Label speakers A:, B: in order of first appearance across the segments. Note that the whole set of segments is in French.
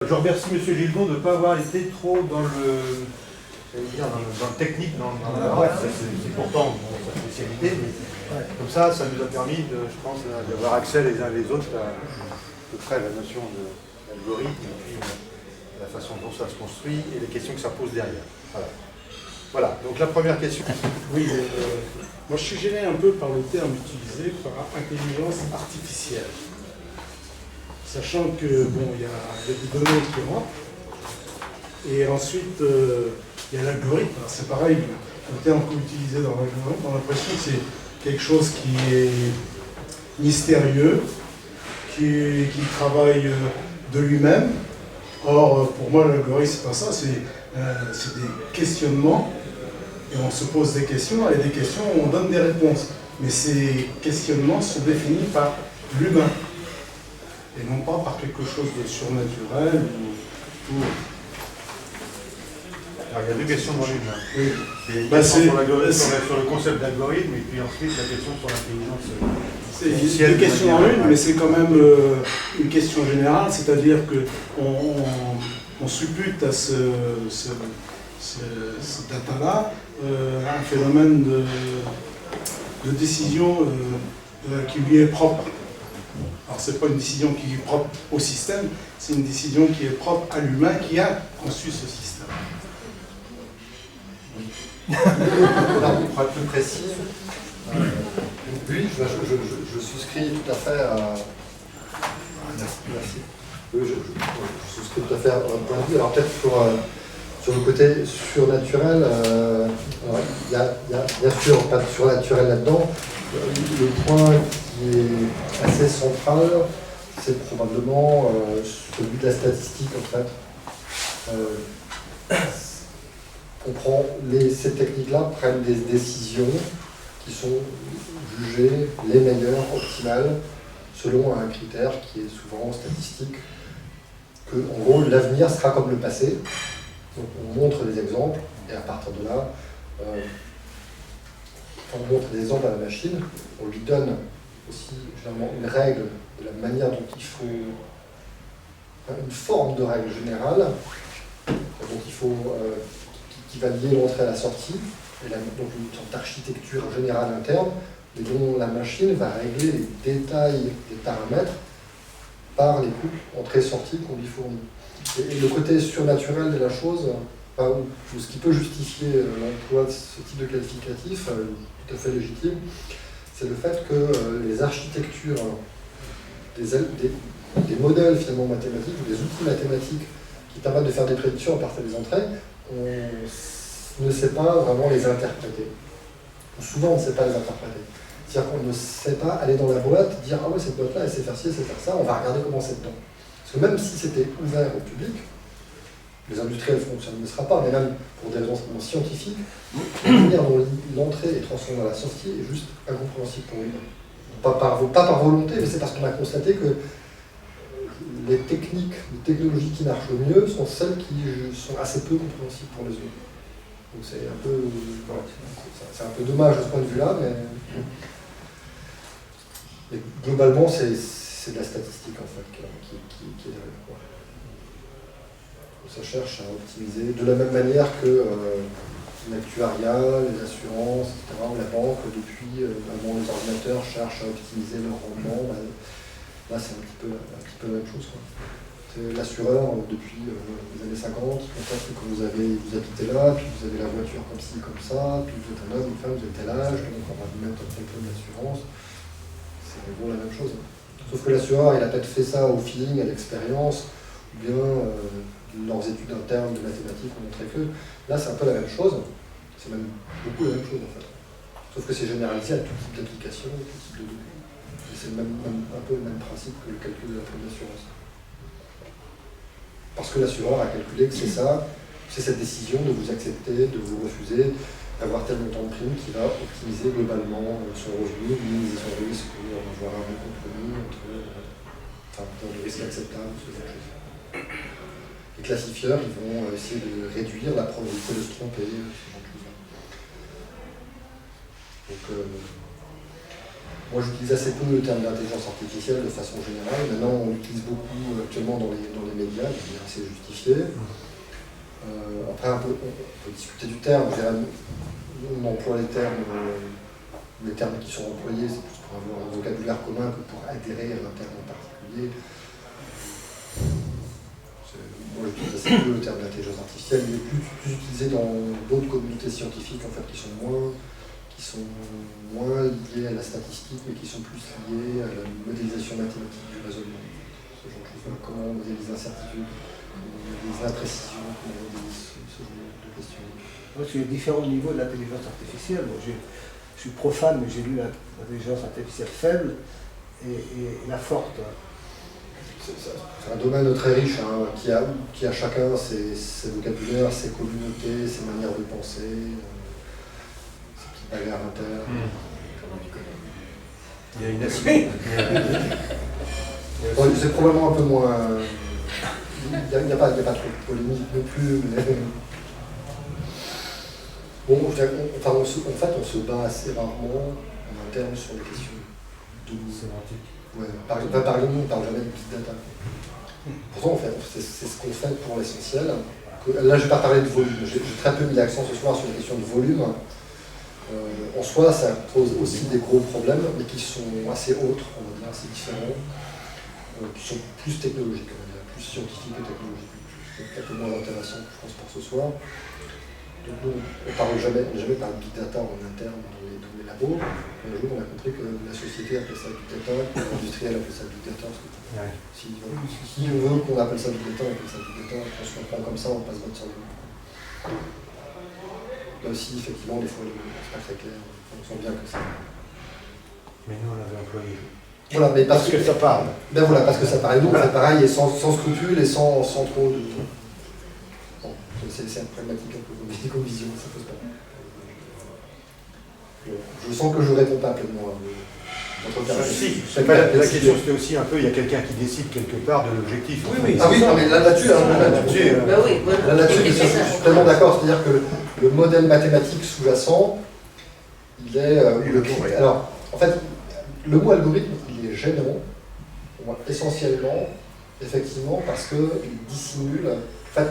A: Je remercie M. Gildon de ne pas avoir été trop dans le, dans le technique, dans la bref, c'est pourtant sa spécialité, mais comme ça nous a permis, je pense, d'avoir accès les uns les autres à peu près à la notion d'algorithme, et puis la façon dont ça se construit et les questions que ça pose derrière. Voilà, donc la première question.
B: Oui, moi je suis gêné un peu par le terme utilisé par intelligence artificielle. Sachant que, bon, il y a des données qui rentrent, et ensuite, il y a l'algorithme. C'est pareil, le terme qu'on utilise dans l'algorithme, on a l'impression que c'est quelque chose qui est mystérieux, qui travaille de lui-même. Or, pour moi, l'algorithme, c'est pas ça, c'est des questionnements, et on se pose des questions, et des questions, on donne des réponses. Mais ces questionnements sont définis par l'humain, et non pas par quelque chose de surnaturel ou...
A: Alors, il y a deux questions dans l'une.
B: Oui.
A: Il y a une question sur le concept d'algorithme, et puis ensuite la question sur l'intelligence
B: C'est deux questions dans l'une, mais c'est quand même une question générale, c'est-à-dire qu'on suppute à ce data-là un phénomène de décision qui lui est propre. Alors, ce n'est pas une décision qui est propre au système, c'est une décision qui est propre à l'humain qui a conçu ce système.
C: Alors, pour être plus précis, oui, je souscris tout à fait à... Merci. Oui, je souscris tout à fait à votre point de vue. Alors peut-être sur le côté surnaturel, il y a bien sûr pas de surnaturel là-dedans. Le point qui est assez central, c'est probablement celui de la statistique en fait. Ces techniques-là prennent des décisions qui sont jugées les meilleures, optimales, selon un critère qui est souvent statistique, que en gros l'avenir sera comme le passé. Donc on montre des exemples, et à partir de là, on montre des exemples à la machine, on lui donne aussi généralement une règle de la manière dont il faut, une forme de règle générale, dont il faut qui va lier l'entrée à la sortie, et donc une sorte d'architecture générale interne, et dont la machine va régler les détails des paramètres par les couples entrée-sortie qu'on lui fournit. Et le côté surnaturel de la chose, ce qui peut justifier l'emploi de ce type de qualificatif, tout à fait légitime, c'est le fait que les architectures, des modèles finalement mathématiques, ou des outils mathématiques qui permettent de faire des prédictions à partir des entrées, on ne sait pas vraiment les interpréter. Souvent, on ne sait pas les interpréter. C'est-à-dire qu'on ne sait pas aller dans la boîte, dire « Ah ouais, cette boîte-là, elle sait faire ci, elle sait faire ça, on va regarder comment c'est dedans. » Parce que même si c'était ouvert au public, les industriels ça ne le sera pas, mais même pour des raisons scientifiques, la manière dont l'entrée est transformée dans la sortie est juste incompréhensible pour lui. Pas par volonté, mais c'est parce qu'on a constaté que les technologies qui marchent le mieux sont celles qui sont assez peu compréhensibles pour les autres. Donc c'est un peu, voilà, c'est un peu dommage de ce point de vue-là, mais globalement c'est de la statistique en fait qui est derrière. Quoi. Ça cherche à optimiser de la même manière que l'actuariat, les assurances, etc., ou la banque depuis avant les ordinateurs cherchent à optimiser leur rendement. Là c'est un petit peu la même chose. Quoi. L'assureur, depuis les années 50, constate que vous habitez là, puis vous avez la voiture comme ci, comme ça, puis vous êtes un homme, une femme, vous avez tel âge, donc on va vous mettre tel peu d'assurance. C'est en gros la même chose. Sauf que l'assureur, il a peut-être fait ça au feeling, à l'expérience, ou bien leurs études internes de mathématiques ont montré que. Là, c'est un peu la même chose, c'est même beaucoup la même chose en fait. Sauf que c'est généralisé à tout type d'application, tout type de données. Et c'est un peu le même principe que le calcul de la prime d'assurance. Parce que l'assureur a calculé que c'est ça, c'est cette décision de vous accepter, de vous refuser, d'avoir tel montant de prime qui va optimiser globalement son revenu, minimiser son risque, ou avoir un bon compromis entre le risque acceptable, ce genre de choses. Les classifieurs, ils vont essayer de réduire la probabilité de se tromper, ce genre de choses-là. Donc, moi j'utilise assez peu le terme d'intelligence artificielle de façon générale. Maintenant on l'utilise beaucoup actuellement dans les médias, de manière assez justifiée. Après on peut discuter du terme. On emploie les termes qui sont employés, c'est plus pour avoir un vocabulaire commun que pour adhérer à un terme en particulier. Moi j'utilise assez peu le terme d'intelligence artificielle, il est plus utilisé dans d'autres communautés scientifiques en fait, qui sont moins liées à la statistique, mais qui sont plus liées à la modélisation mathématique du raisonnement. Ce genre de choses. Comment on modélise l'incertitude, comment on modélise l'imprécision, comment on modélise ce genre de questions.
D: Parce qu'il y a différents niveaux de l'intelligence artificielle. Moi, je suis profane, mais j'ai lu l'intelligence artificielle faible et la forte.
C: C'est un domaine très riche, hein, qui a chacun ses vocabulaires, ses communautés, ses manières de penser, ses petites bagarres internes.
A: Il y a une aspect.
C: Bon, c'est probablement un peu moins... Il n'y a pas trop de polémique non plus, mais... Bon, en fait, on se bat assez rarement en interne sur les questions de sémantique. Ouais, par exemple, on ne parle jamais de big data. Pourtant, en fait, c'est ce qu'on fait pour l'essentiel. Là, je ne vais pas parler de volume. J'ai très peu mis l'accent ce soir sur les questions de volume. En soi, ça pose aussi des gros problèmes, mais qui sont assez autres, on va dire, assez différents, qui sont plus technologiques, on va dire, plus scientifiques et technologiques. C'est peut-être moins intéressant, je pense, pour ce soir. Donc, on ne parle jamais de big data en interne dans les labos. Un jour, on a compris que la société appelle ça big data, que l'industriel appelle ça big data. Si on veut qu'on appelle ça big data, on appelle ça big data. On se comprend comme ça, on passe votre sur le nom. Là aussi, effectivement, des fois, c'est pas très clair. On sent bien que ça.
A: Mais nous, on l'avait employé.
C: Voilà, mais
A: parce que ça parle.
C: Ben voilà, parce que ça parle. Donc, c'est pareil, et sans scrupules et sans trop de. Bon, c'est pragmatique un peu comme vision, ça pose pas. Je sens que je ne réponds pas pleinement à votre question.
A: La question, c'était aussi un peu, il y a quelqu'un qui décide quelque part de l'objectif.
C: Oui. Ah oui, non, mais là-dessus, je suis tellement d'accord. C'est-à-dire que le modèle mathématique sous-jacent, il est... alors, en fait, le mot algorithme, il est gênant, essentiellement, effectivement, parce qu'il dissimule... En fait,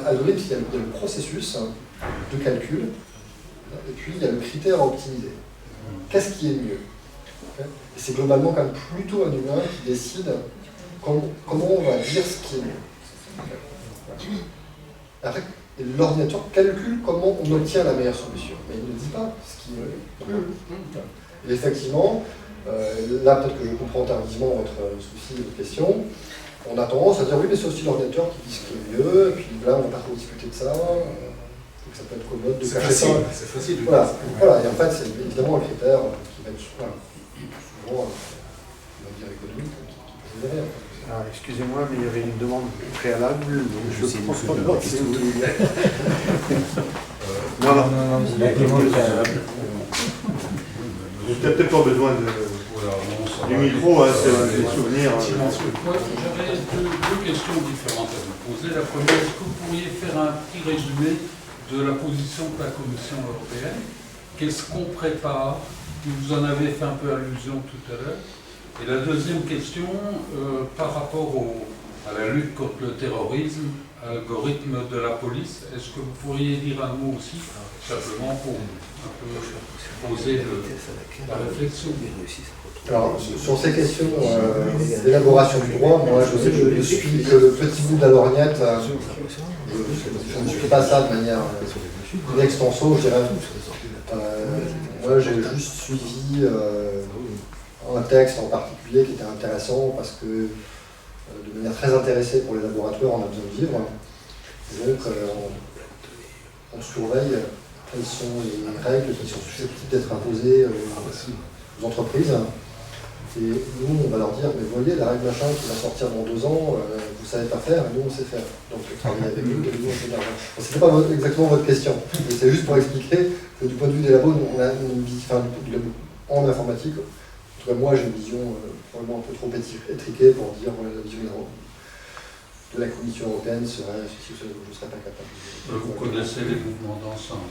C: algorithme, il y a le processus de calcul, et puis il y a le critère à optimiser. Qu'est-ce qui est mieux? Et c'est globalement quand même plutôt un humain qui décide comment on va dire ce qui est mieux. Après, l'ordinateur calcule comment on obtient la meilleure solution, mais il ne dit pas ce qui est mieux. Et effectivement, là peut-être que je comprends tardivement votre souci et votre question, on a tendance à dire oui, mais c'est aussi l'ordinateur qui dit ce qui est mieux, et puis là on va pas trop discuter de ça. Ça peut être commode de cacher ça.
B: C'est facile.
C: Voilà, et en fait, c'est évidemment un critère qui va être souvent, on va dire, économique, qui peut générer.
A: Excusez-moi, mais il y avait une demande préalable, donc je pense pas que c'est vous. Non. Vous n'avez peut-être pas besoin du micro, c'est des souvenirs.
E: Moi, j'avais deux questions différentes à vous poser. La première, est-ce que vous pourriez faire un petit résumé de la position de la Commission européenne? Qu'est-ce qu'on prépare? Vous en avez fait un peu allusion tout à l'heure. Et la deuxième question, par rapport à la lutte contre le terrorisme, algorithme de la police, est-ce que vous pourriez dire un mot aussi, simplement pour un peu poser la réflexion?
C: Alors, sur ces questions d'élaboration du droit, moi je ne suis que le petit bout de la lorgnette. Je ne suis pas ça de manière extenso, je dirais. Moi j'ai juste suivi un texte en particulier qui était intéressant parce que de manière très intéressée pour les laboratoires, on a besoin de vivre. Et donc on surveille quelles sont les règles qui sont susceptibles d'être imposées aux entreprises. Et nous, on va leur dire, mais vous voyez, la règle machin qui va sortir dans 2 ans, vous ne savez pas faire, et nous, on sait faire. Donc, travailler avec nous, et nous, on sait faire. Ce n'était pas exactement votre question. C'est juste pour expliquer que du point de vue des labos, on a une vision, en informatique, en tout cas, moi, j'ai une vision probablement un peu trop étriquée pour dire, voilà, la vision de la Commission européenne serait, si je ne serais pas capable.
E: Vous connaissez les mouvements d'ensemble?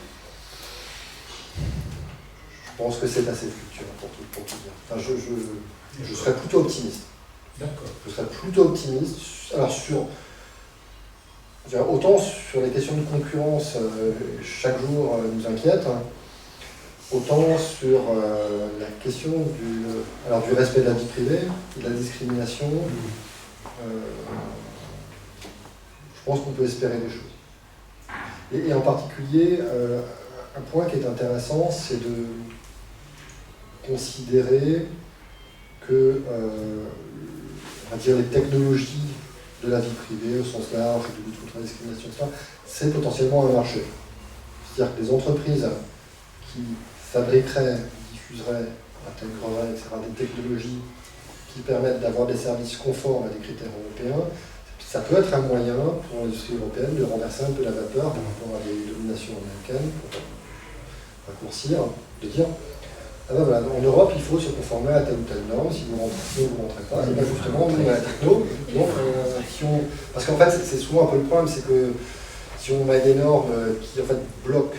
C: Je pense que c'est assez fluctuant pour tout dire. Enfin, je serais plutôt optimiste.
B: D'accord.
C: Je serais plutôt optimiste. Alors autant sur les questions de concurrence, chaque jour nous inquiète, hein, autant sur la question du respect de la vie privée et de la discrimination, je pense qu'on peut espérer des choses. Et en particulier, un point qui est intéressant, c'est de considérer que on va dire, les technologies de la vie privée au sens large, de lutte contre la discrimination, etc., c'est potentiellement un marché. C'est-à-dire que des entreprises qui fabriqueraient, diffuseraient, intégreraient, etc., des technologies qui permettent d'avoir des services conformes à des critères européens, ça peut être un moyen pour l'industrie européenne de renverser un peu la vapeur par rapport à des dominations américaines, pour raccourcir, de dire ah ben voilà, en Europe, il faut se conformer à telle ou telle norme, si vous ne rentrez pas, et bien justement, nous, on a la techno, donc, parce qu'en fait, c'est souvent un peu le problème, c'est que si on met des normes qui en fait bloquent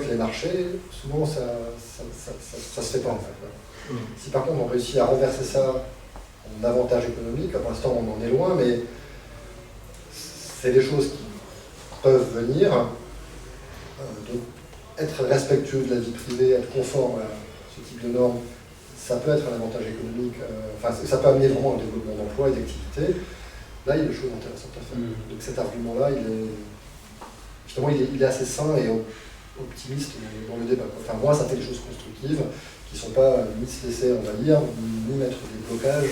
C: les marchés, souvent ça se fait pas en fait. Si par contre on réussit à renverser ça en avantage économique, pour l'instant on en est loin, mais c'est des choses qui peuvent venir, donc être respectueux de la vie privée, être conforme à ce type de normes, ça peut être un avantage économique, enfin ça peut amener vraiment un développement d'emploi et d'activité. Là, il y a des choses intéressantes à faire. Donc cet argument-là, il est assez sain et optimiste dans le débat. Enfin, moi, ça fait des choses constructives qui ne sont pas ni se laisser envahir, ni mettre des blocages,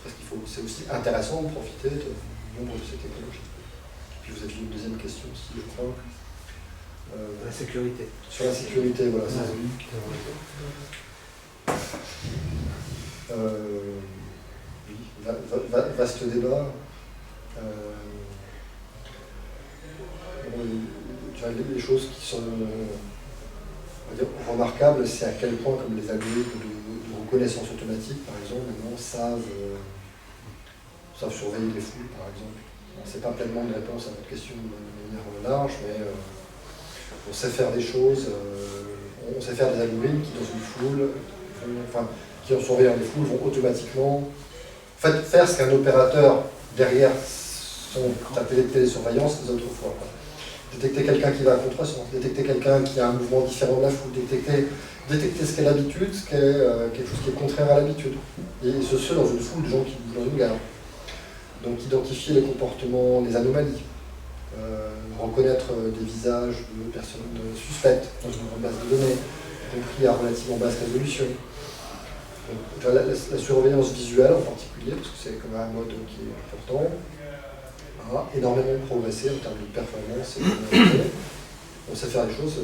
C: parce qu'il faut, c'est aussi intéressant de profiter du nombre de ces technologies. Puis vous aviez une deuxième question aussi, je crois.
D: La sécurité.
C: Sur la sécurité, voilà. Oui, vaste débat. Les choses qui sont on va dire, remarquables, c'est à quel point, comme les algorithmes de reconnaissance automatique, par exemple, maintenant savent surveiller les foules, par exemple. C'est pas pleinement une réponse à votre question de manière large, mais on sait faire des choses, on sait faire des algorithmes qui, dans une foule, qui en surveillant les foules, vont automatiquement faire ce qu'un opérateur derrière sa télésurveillance faisait autrefois. Détecter quelqu'un qui va à contresens, détecter quelqu'un qui a un mouvement différent de la foule, détecter ce qu'est l'habitude, ce qu'est quelque chose qui est contraire à l'habitude. Et ce dans une foule de gens qui vivent dans une gare. Donc identifier les comportements, les anomalies, reconnaître des visages de personnes suspectes dans une grande base de données, y compris à relativement basse résolution. Donc, la surveillance visuelle en particulier, parce que c'est quand même un mode qui est important, a énormément progressé en termes de performance et de on sait faire des choses qui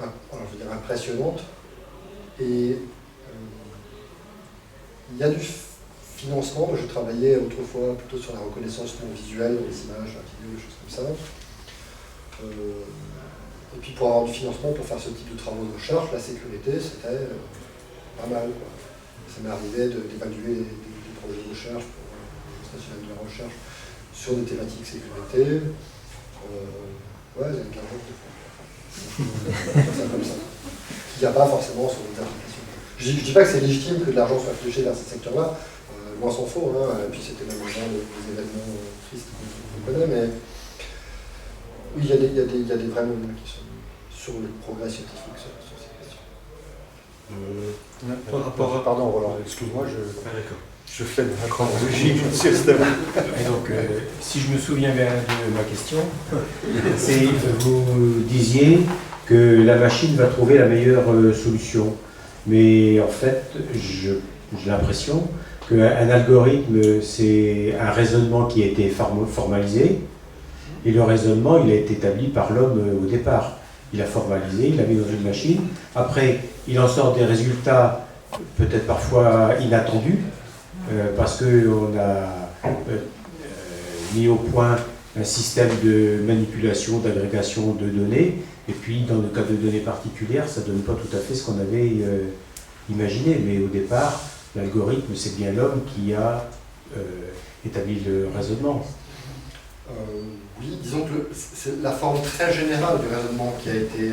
C: sont impressionnantes. Et il y a du financement. Moi, je travaillais autrefois plutôt sur la reconnaissance non visuelle, les images, la vidéo, des choses comme ça. Et puis pour avoir du financement pour faire ce type de travaux de recherche, la sécurité, c'était pas mal, quoi. Ça m'est arrivé d'évaluer des projets de recherche pour l'Agence nationale de la recherche sur des thématiques sécurité. Ouais, il y a une quarantaine de fois. Ça comme ça. Il n'y a pas forcément sur des applications. Je ne dis pas que c'est légitime que de l'argent soit fléché vers ce secteur-là, loin s'en faut, hein. Et puis c'était même des événements tristes qu'on connaît, mais oui, il y a des vrais moments qui sont sur le progrès scientifique sur ces questions.
A: Pardon, Roland, excuse-moi, je fais la chronologie, monsieur Esteban.
F: Et donc, si je me souviens bien de ma question, c'est vous disiez que la machine va trouver la meilleure solution. Mais en fait, j'ai l'impression qu'un algorithme, c'est un raisonnement qui a été formalisé, et le raisonnement, il a été établi par l'homme au départ. Il a formalisé, il l'a mis dans une machine. Après, il en sort des résultats peut-être parfois inattendus, parce qu'on a mis au point un système de manipulation, d'agrégation de données, et puis dans le cas de données particulières, ça ne donne pas tout à fait ce qu'on avait imaginé. Mais au départ, l'algorithme, c'est bien l'homme qui a établi le raisonnement.
C: Oui, disons que c'est la forme très générale du raisonnement qui a été...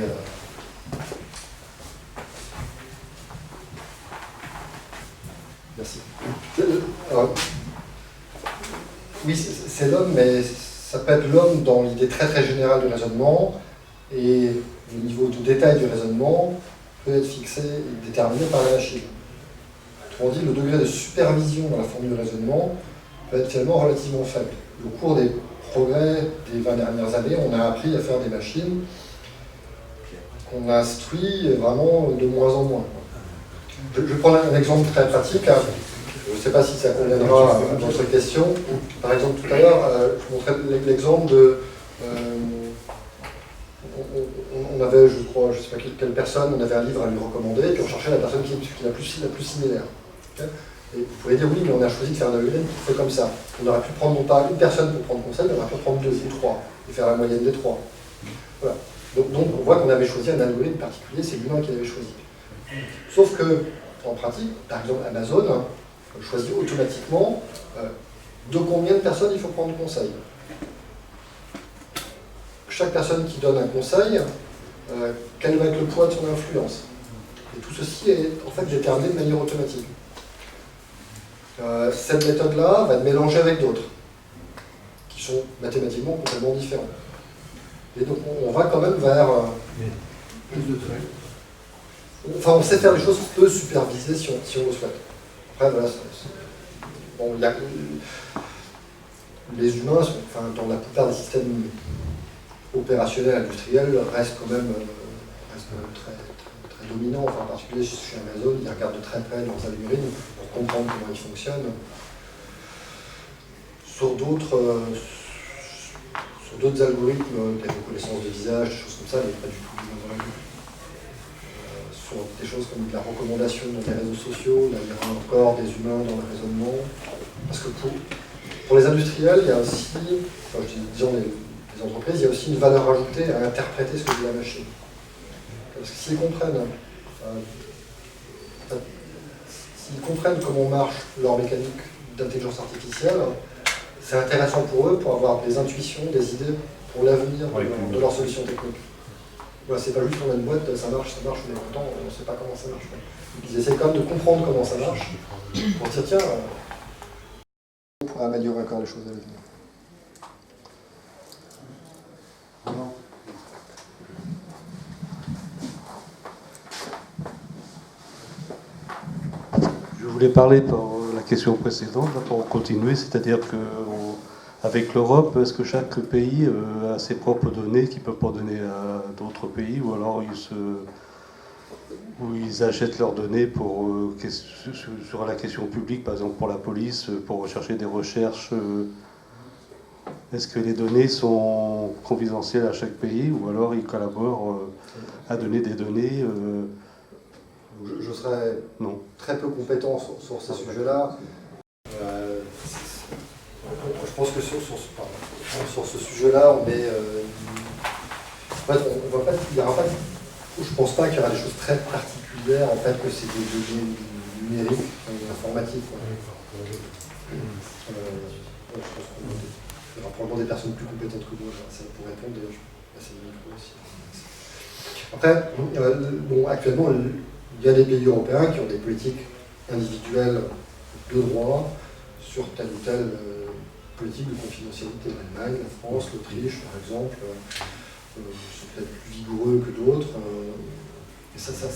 C: Merci. Oui, c'est l'homme, mais ça peut être l'homme dans l'idée très très générale du raisonnement, et le niveau de détail du raisonnement peut être fixé et déterminé par la machine. Autrement dit, le degré de supervision dans la forme du raisonnement peut être finalement relativement faible. Au cours des progrès des 20 dernières années, on a appris à faire des machines qu'on instruit vraiment de moins en moins. Je prends un exemple très pratique. Je ne sais pas si ça conviendra à votre question. Par exemple, tout à l'heure, je montrais l'exemple de... on avait, je crois, je ne sais pas quelle personne, on avait un livre à lui recommander, et puis on cherchait la personne qui est la plus similaire. Okay, et vous pouvez dire, oui, mais on a choisi de faire un algorithme qui fait comme ça. On aurait pu prendre non pas une personne pour prendre conseil, mais on aurait pu prendre 2 ou 3, et faire la moyenne des 3. Voilà. Donc on voit qu'on avait choisi un algorithme particulier, c'est l'humain qui l'avait choisi. Sauf que, en pratique, par exemple, Amazon choisit automatiquement de combien de personnes il faut prendre conseil. Chaque personne qui donne un conseil, quel va être le poids de son influence. Et tout ceci est en fait déterminé de manière automatique. Cette méthode-là va être mélangée avec d'autres, qui sont mathématiquement complètement différents. Et donc on va quand même vers... Enfin, on sait faire des choses peu supervisées si on le souhaite. Après, voilà, bon, les humains, enfin, dans la plupart des systèmes opérationnels industriels, restent quand même très dominants. Enfin, en particulier chez Amazon, ils regardent de très près leurs algorithmes pour comprendre comment ils fonctionnent. Sur d'autres algorithmes, de reconnaissance de visage, des choses comme ça, il n'y a pas du tout dans la vie. Sur des choses comme de la recommandation dans les réseaux sociaux, là il y aura encore des humains dans le raisonnement. Parce que pour les industriels, il y a aussi, enfin, disons les entreprises, il y a aussi une valeur ajoutée à interpréter ce que dit la machine. Parce que s'ils comprennent comment marche leur mécanique d'intelligence artificielle, c'est intéressant pour eux pour avoir des intuitions, des idées pour l'avenir de leurs solutions techniques. Voilà, c'est pas juste qu'on a une boîte, ça marche, on est content, on ne sait pas comment ça marche. Ils essaient quand même de comprendre comment ça marche pour dire tiens, on pourrait améliorer encore les choses à l'avenir.
G: Je voulais parler pour la question précédente, pour continuer, c'est-à-dire qu'avec l'Europe, est-ce que chaque pays a ses propres données qu'il ne peut pas donner à d'autres pays, ou alors ils achètent leurs données sur la question publique, par exemple pour la police, pour rechercher des recherches. Est-ce que les données sont confidentielles à chaque pays, ou alors ils collaborent à donner des données
C: Je serais très peu compétent sur ces sujets-là. Je pense que sur ce sujet-là, on est... en fait, il y aura pas... Je pense pas qu'il y aura des choses très particulières, en fait, que c'est des données numériques, informatiques. Je pense qu'il y aura probablement des personnes plus compétentes que moi, pour répondre, d'ailleurs, je vais passer le micro aussi. Après, bon, actuellement, il y a des pays européens qui ont des politiques individuelles de droit sur telle ou telle politique de confidentialité. L'Allemagne, la France, l'Autriche, par exemple, sont peut-être plus vigoureux que d'autres. Et ça va.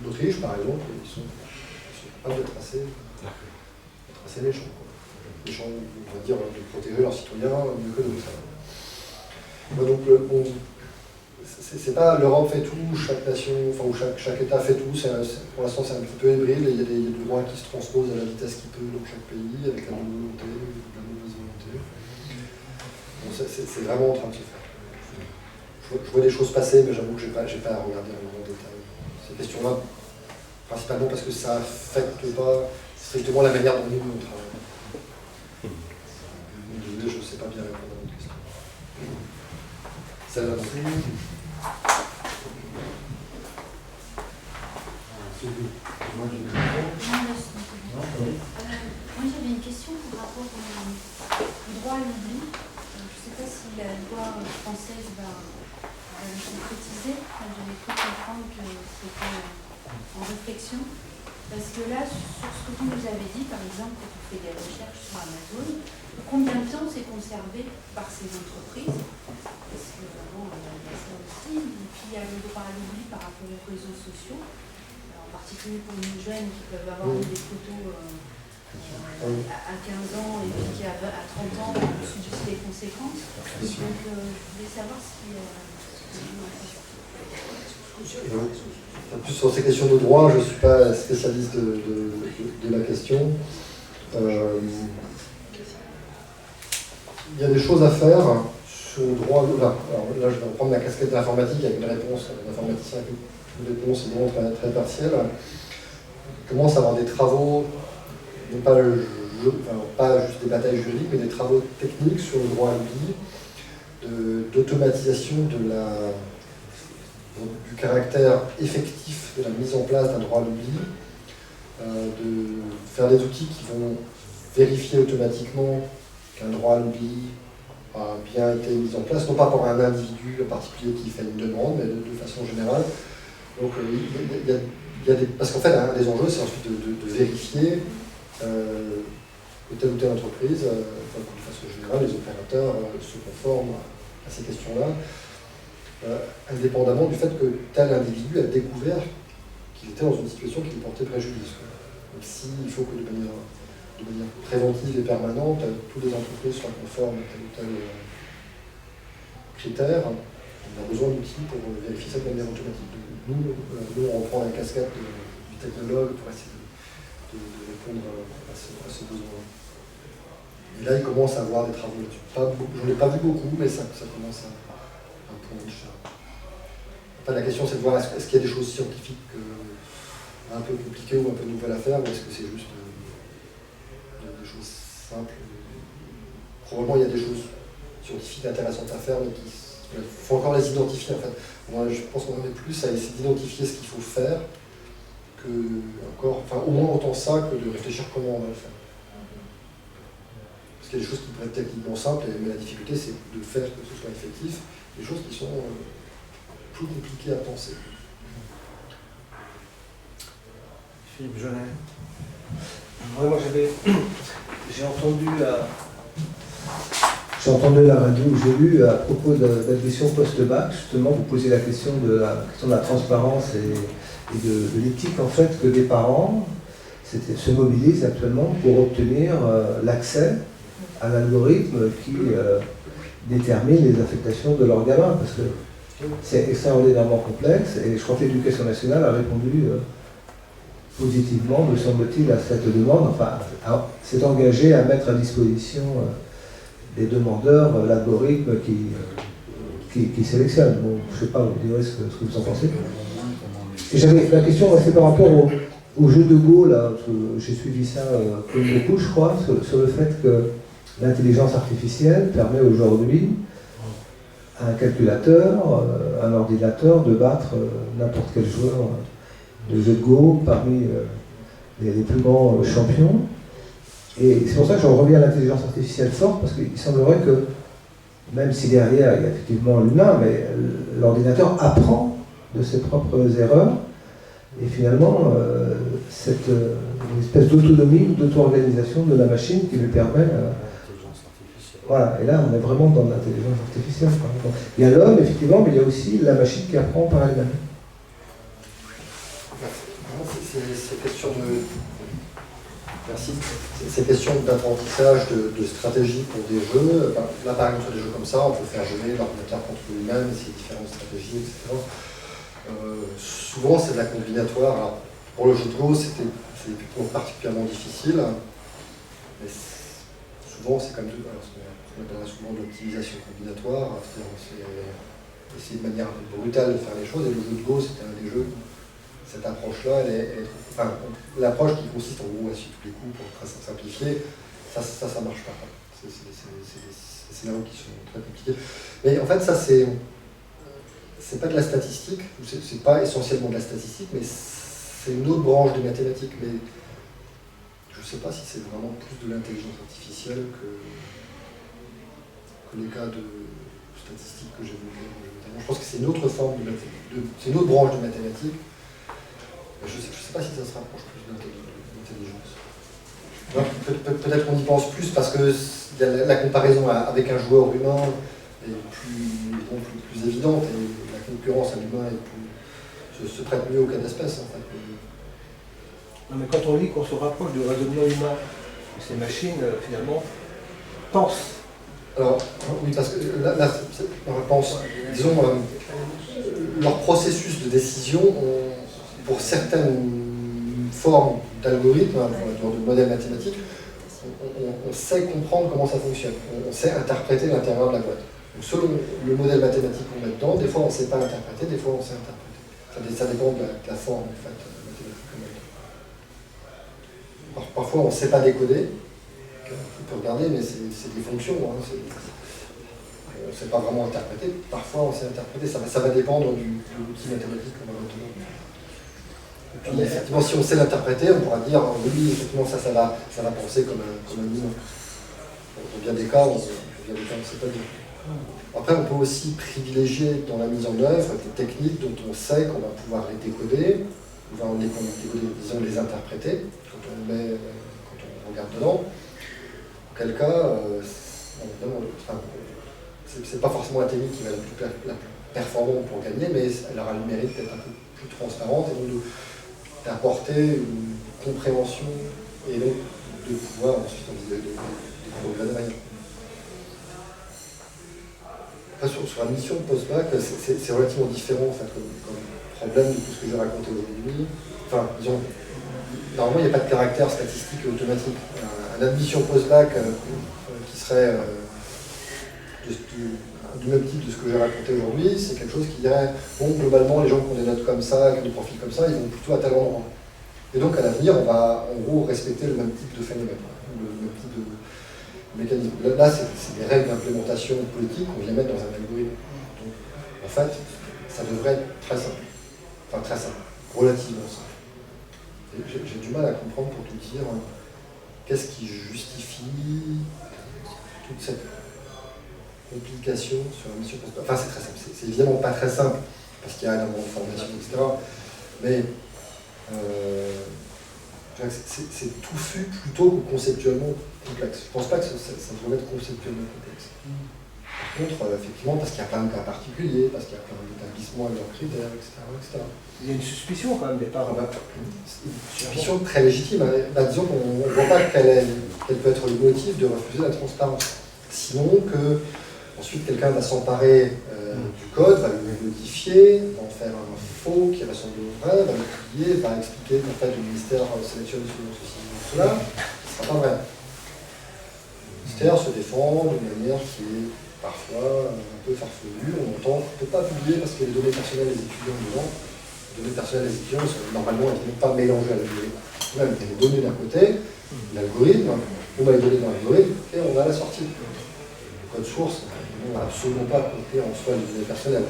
C: L'Autriche, par exemple, ils sont capables de tracer les champs. Les champs, on va dire, de protéger leurs citoyens mieux que d'autres. Donc, c'est pas l'Europe fait tout, chaque nation, enfin, ou chaque État fait tout, pour l'instant c'est un petit peu hybride, il y a des droits qui se transposent à la vitesse qu'il peut dans chaque pays, avec la volonté, la mauvaise volonté. Bon, c'est vraiment en train de se faire. Je vois des choses passer, mais j'avoue que je n'ai pas à regarder en grand détail ces questions-là, principalement parce que ça n'affecte pas strictement la manière dont nous travaillons. Désolé, je ne sais pas bien répondre à votre question. Celle-là.
H: Moi j'avais une question par rapport au droit à l'oubli.
I: la loi française va le concrétiser. Enfin, j'avais cru comprendre que c'était en réflexion. Parce que là, sur ce que vous nous avez dit, par exemple, quand on fait des recherches sur Amazon, combien de temps c'est conservé par ces entreprises? Parce que vraiment, il y a ça aussi. Et puis il y a le droit à l'oubli par rapport aux réseaux sociaux, en particulier pour nos jeunes qui peuvent avoir des photos à 15 ans et puis qui à 30 ans ont subi les conséquences. Donc je voulais savoir si
C: plus sur ces questions de droit, je ne suis pas spécialiste de la question. Il y a des choses à faire sur le droit. Alors là, je vais reprendre ma casquette d'informatique avec une réponse d'informaticien avec une réponse évidemment très partielle. On commence à avoir des travaux, non pas, pas juste des batailles juridiques, mais des travaux techniques sur le droit à l'oubli, d'automatisation du caractère effectif de la mise en place d'un droit à l'oubli, de faire des outils qui vont vérifier automatiquement qu'un droit à l'oubli a bien été mis en place, non pas pour un individu en particulier qui fait une demande, mais de façon générale. Donc il y a des... Parce qu'en fait, un des enjeux, c'est ensuite de vérifier que telle ou telle entreprise, de façon générale, les opérateurs se conforment à ces questions-là, indépendamment du fait que tel individu a découvert qu'il était dans une situation qui lui portait préjudice. Donc s'il faut que de manière préventive et permanente, toutes les entreprises soient conformes à tel ou tel critère, on a besoin d'outils pour vérifier ça de manière automatique. Nous, on reprend la casquette du technologue pour essayer de répondre à ce besoin. Et là, il commence à avoir des travaux là-dessus. Je n'en ai pas vu beaucoup, mais ça commence à poindre. Enfin, la question, c'est de voir est-ce qu'il y a des choses scientifiques un peu compliquées ou un peu nouvelles à faire, ou est-ce que c'est juste des choses simples. Probablement, il y a des choses scientifiques intéressantes à faire, mais il faut encore les identifier en fait. Moi, je pense qu'on en est plus à essayer d'identifier ce qu'il faut faire que encore, enfin au moins autant ça que de réfléchir comment on va le faire. Parce qu'il y a des choses qui pourraient être techniquement simples, mais la difficulté c'est de faire que ce soit effectif, des choses qui sont plus compliquées à penser.
D: Philippe Jeunet. Moi j'ai entendu la radio, j'ai lu à propos de l'admission post-bac, justement, vous posez la question de la transparence et de l'éthique, en fait, que des parents se mobilisent actuellement pour obtenir l'accès à l'algorithme qui détermine les affectations de leurs gamins, parce que c'est extraordinairement complexe, et je crois que l'Éducation nationale a répondu positivement, me semble-t-il, à cette demande, enfin, s'est engagé à mettre à disposition des demandeurs l'algorithme qui sélectionne. Bon, je ne sais pas, vous direz ce que vous en pensez. Et la question, c'est par rapport au jeu de Go, là, j'ai suivi ça comme beaucoup, je crois, sur le fait que l'intelligence artificielle permet aujourd'hui à un calculateur, un ordinateur, de battre n'importe quel joueur de jeu de Go parmi les plus grands champions. Et c'est pour ça que j'en reviens à l'intelligence artificielle forte, parce qu'il semblerait que, même si derrière il y a effectivement l'humain, mais l'ordinateur apprend de ses propres erreurs, et finalement, cette une espèce d'autonomie, d'auto-organisation de la machine qui lui permet... voilà, et là on est vraiment dans l'intelligence artificielle. Il y a l'homme, effectivement, mais il y a aussi la machine qui apprend par elle-même.
C: Ces questions Ces questions d'apprentissage, de stratégie pour des jeux, là par exemple sur des jeux comme ça, on peut faire jouer l'ordinateur contre lui-même, ses différentes stratégies, etc. Souvent c'est de la combinatoire. Alors, pour le jeu de Go, c'est particulièrement difficile, mais souvent c'est comme ce qu'on appelle souvent de l'optimisation combinatoire, c'est-à-dire essayer de manière un peu brutale de faire les choses, et le jeu de Go c'est un des jeux. Cette approche-là, l'approche qui consiste en gros à suivre tous les coups pour très simplifier, ça marche pas. C'est scénarios qui sont très compliqués. Mais en fait, ça c'est pas de la statistique, c'est pas essentiellement de la statistique, mais c'est une autre branche des mathématiques. Mais je sais pas si c'est vraiment plus de l'intelligence artificielle que les cas de statistique que j'ai vu. Je pense que c'est une autre forme c'est une autre branche de mathématiques. Je ne sais pas si ça se rapproche plus d'intelligence. Peut-être qu'on y pense plus parce que la comparaison avec un joueur humain est plus évidente et la concurrence à l'humain se prête mieux au cas d'espèce. En fait.
D: Non, mais quand on lit qu'on se rapproche du raisonnement humain, ces machines, finalement, pensent.
C: Alors, oui, parce que là je pense, disons, leur processus de décision, pour certaines formes d'algorithmes, de modèles mathématiques, on sait comprendre comment ça fonctionne. On sait interpréter l'intérieur de la boîte. Donc, selon le modèle mathématique qu'on met dedans, des fois on ne sait pas interpréter, des fois on sait interpréter. Ça dépend de la forme, en fait, mathématique qu'on met dedans. Parfois on ne sait pas décoder. On peut regarder, mais c'est des fonctions. Hein, on ne sait pas vraiment interpréter. Parfois on sait interpréter. Ça va dépendre de l'outil mathématique qu'on va mettre dedans. Puis, effectivement, si on sait l'interpréter, on pourra dire oui, effectivement, ça va penser comme un humain. Dans bien des cas, on ne sait pas dire. Après, on peut aussi privilégier dans la mise en œuvre des techniques dont on sait qu'on va pouvoir les décoder, on va disons, les interpréter quand on regarde dedans. Auquel cas, c'est pas forcément la technique qui va la plus performante pour gagner, mais elle aura le mérite d'être un peu plus transparente et donc d'apporter une compréhension et donc de pouvoir ensuite des progrès derrière. Sur la mission post-bac, c'est relativement différent en fait, comme problème de tout ce que j'ai raconté aujourd'hui. Enfin, disons, normalement il n'y a pas de caractère statistique automatique. Un admission post-bac qui serait du même type de ce que j'ai raconté aujourd'hui, c'est quelque chose qui dirait, bon, globalement, les gens qui ont des notes comme ça, qui ont des profils comme ça, ils vont plutôt à tel endroit. Et donc, à l'avenir, on va, en gros, respecter le même type de phénomène, le même type de mécanisme. Là, c'est des règles d'implémentation politique qu'on vient mettre dans un algorithme. Donc, en fait, ça devrait être très simple. Enfin, très simple, relativement simple. J'ai du mal à comprendre, pour tout dire, qu'est-ce qui justifie toute cette complication sur la mission post-bac. Enfin, c'est très simple. C'est évidemment pas très simple, parce qu'il y a énormément de formation, etc. Mais c'est touffu plutôt que conceptuellement complexe. Je ne pense pas que ça devrait être conceptuellement complexe. Par contre, effectivement, parce qu'il y a plein de cas particuliers, parce qu'il y a plein d'établissements avec leurs critères, etc., etc.
D: Il y a une suspicion quand même des parents.
C: Une suspicion très légitime. Disons qu'on ne voit pas quel peut être le motif de refuser la transparence. Sinon que ensuite quelqu'un va s'emparer du code, va le modifier, va en faire un faux qui ressemble au vrai, va le publier, va expliquer qu'en fait le ministère sélectionne ceci ou cela. Ce ne sera pas vrai. Le ministère se défend d'une manière qui est parfois un peu farfelue. On entend qu'on ne peut pas publier parce que les données personnelles des étudiants dedans. Les données personnelles des étudiants sont normalement pas mélangées à l'algorithme. Même il y a les données d'un côté, l'algorithme, on va les donner dans l'algorithme et on a la sortie. Le code source, on n'a absolument pas compté en soi les données personnelles.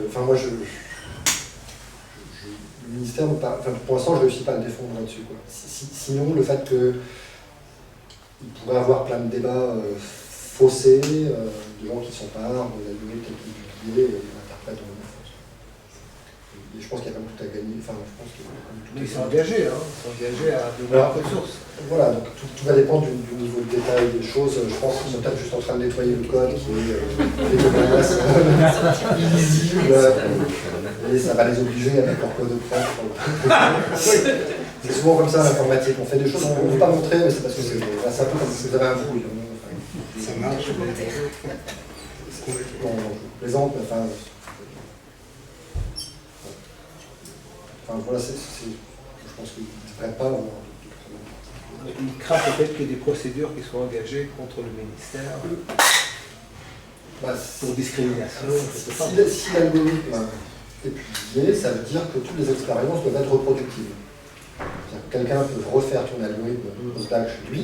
C: Enfin, moi, le ministère, pour l'instant, je ne réussis pas à le défendre là-dessus. Sinon, le fait qu'il pourrait y avoir plein de débats faussés, de gens qui s'emparent de l'algorithme tel qu'il est publié et l'interprètent en même chose. Et je pense qu'il y a quand même tout à gagner. Enfin, je pense qu'il y a quand même tout à
D: Mais ils sont engagés, hein. Ils sont engagés à donner
C: leur
D: code source.
C: Voilà, donc tout va dépendre du niveau de détail des choses. Je pense qu'ils sont peut-être juste en train de nettoyer le code qui est dégueulasse, illisible, et ça va les obliger à mettre leur code propre. C'est souvent comme ça l'informatique. On fait des choses qu'on ne veut pas montrer, mais c'est parce que c'est un peu comme si vous avez un fouille.
B: Ça marche, mais
C: bon, je plaisante, mais enfin voilà, je pense qu'il ne devrait pas avoir de problème.
D: Il craint peut-être qu'il y ait des procédures qui soient engagées contre le ministère pour discrimination.
C: Si l'algorithme est publié, ça veut dire que toutes les expériences doivent être reproductibles. Quelqu'un peut refaire tourner l'algorithme post-bac chez lui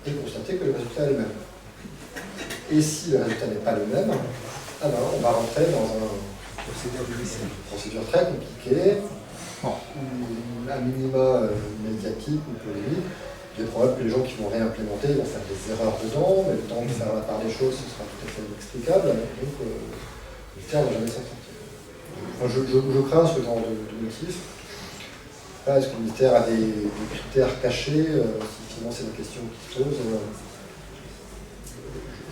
C: et constater que le résultat est le même. Et si le résultat n'est pas le même, alors on va rentrer dans une procédure très compliquée, à minima médiatique ou polémique, des probable que les gens qui vont réimplémenter vont faire des erreurs dedans, mais le temps de faire la part des choses, ce sera tout à fait inextricable, donc le terme ne va jamais s'en sortir. Enfin, je crains ce genre de motif. Est-ce que le ministère a des critères cachés, si finalement c'est la question qui se pose,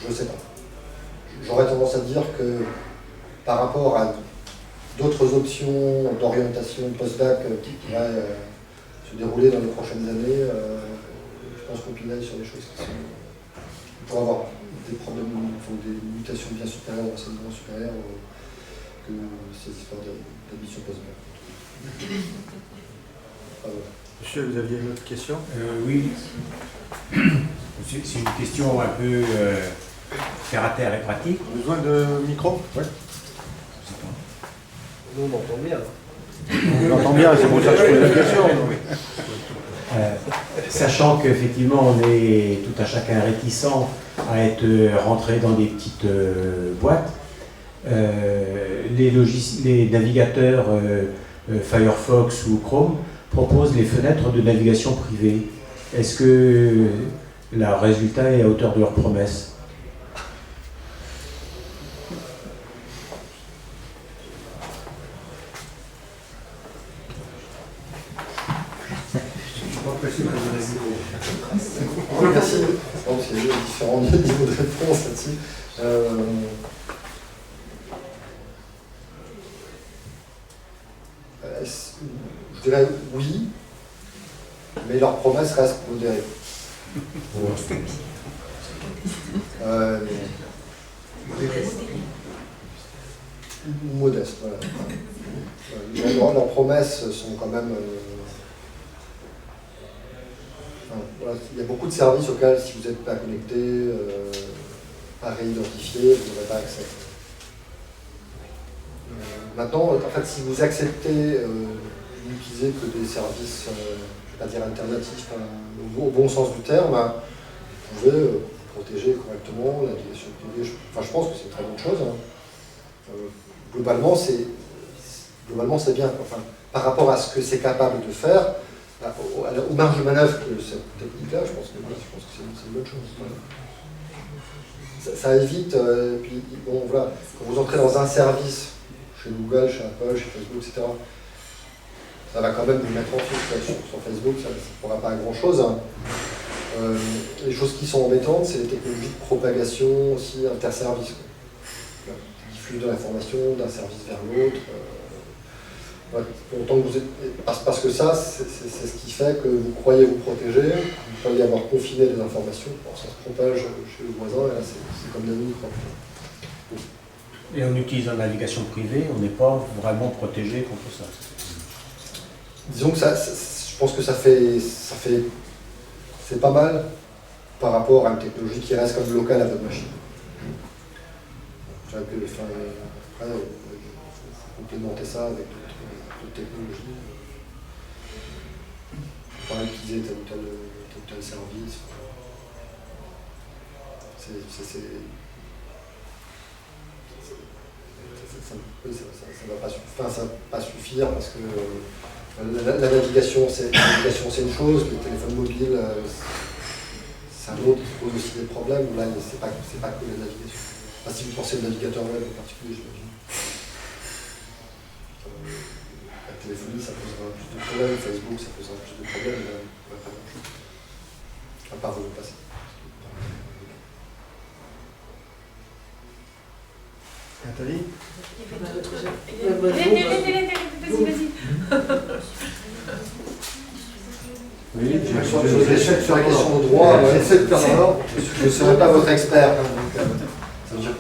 C: je ne sais pas. J'aurais tendance à dire que par rapport à d'autres options d'orientation post-bac qui pourraient se dérouler dans les prochaines années, je pense qu'on pinaille sur des choses qui sont... On pourrait avoir des problèmes, des mutations bien supérieures dans l'enseignement supérieur que ces histoires d'admission post-bac.
A: Monsieur, vous aviez une autre question?
F: Oui. C'est une question un peu terre à terre et pratique.
A: Besoin de micro?
C: Ouais. Nous, on entend bien.
A: On entend bien, c'est pour ça que je pose la question.
F: Sachant qu'effectivement, on est tout à chacun réticent à être rentré dans des petites boîtes, les navigateurs Firefox ou Chrome proposent les fenêtres de navigation privée. Est-ce que le résultat est à hauteur de leurs promesses?
C: Merci. Il y a différents niveaux de réponse là-dessus. Je dirais oui, mais leurs promesses restent modérées. Modeste, voilà. Leurs promesses sont quand même... voilà, il y a beaucoup de services auxquels, si vous n'êtes pas connecté, pas réidentifié, vous n'aurez pas accès. Maintenant, en fait, si vous acceptez d'utiliser que des services, je ne vais pas dire alternatifs, au bon sens du terme, vous pouvez protéger correctement la navigation privée. Enfin, je pense que c'est une très bonne chose. Globalement, c'est bien. Enfin, par rapport à ce que c'est capable de faire, aux marges de manœuvre que cette technique-là, je pense que c'est une bonne chose. Ça évite, puis bon, voilà, quand vous entrez dans un service, chez Google, chez Apple, chez Facebook, etc., ça va quand même vous mettre en fuite. Sur Facebook, ça ne pourra pas à grand-chose. Les choses qui sont embêtantes, c'est les technologies de propagation aussi interservices. Diffuse de l'information d'un service vers l'autre. Autant que vous êtes... Parce que ça, c'est ce qui fait que vous croyez vous protéger, vous croyez avoir confiné des informations, ça se propage chez le voisin, et là c'est comme la nuit.
F: Et en utilisant la navigation privée, on n'est pas vraiment protégé contre ça.
C: Disons que je pense que c'est pas mal par rapport à une technologie qui reste comme locale à votre machine. Après, il faut complémenter ça avec d'autres technologies. Pas utiliser tel ou tel service. Ça va pas suffire parce que la navigation c'est une chose, le téléphone mobile c'est un autre qui pose aussi des problèmes. Là, c'est pas que la navigation. Enfin, si vous pensez au navigateur web en particulier, j'imagine. La téléphonie, ça posera plus de problèmes, Facebook, ça posera plus de problèmes, pas grand-chose. À part vous le passer.
A: Nathalie?
I: Vas-y.
A: Oui,
C: sur la question de droit, je ne serai pas votre expert.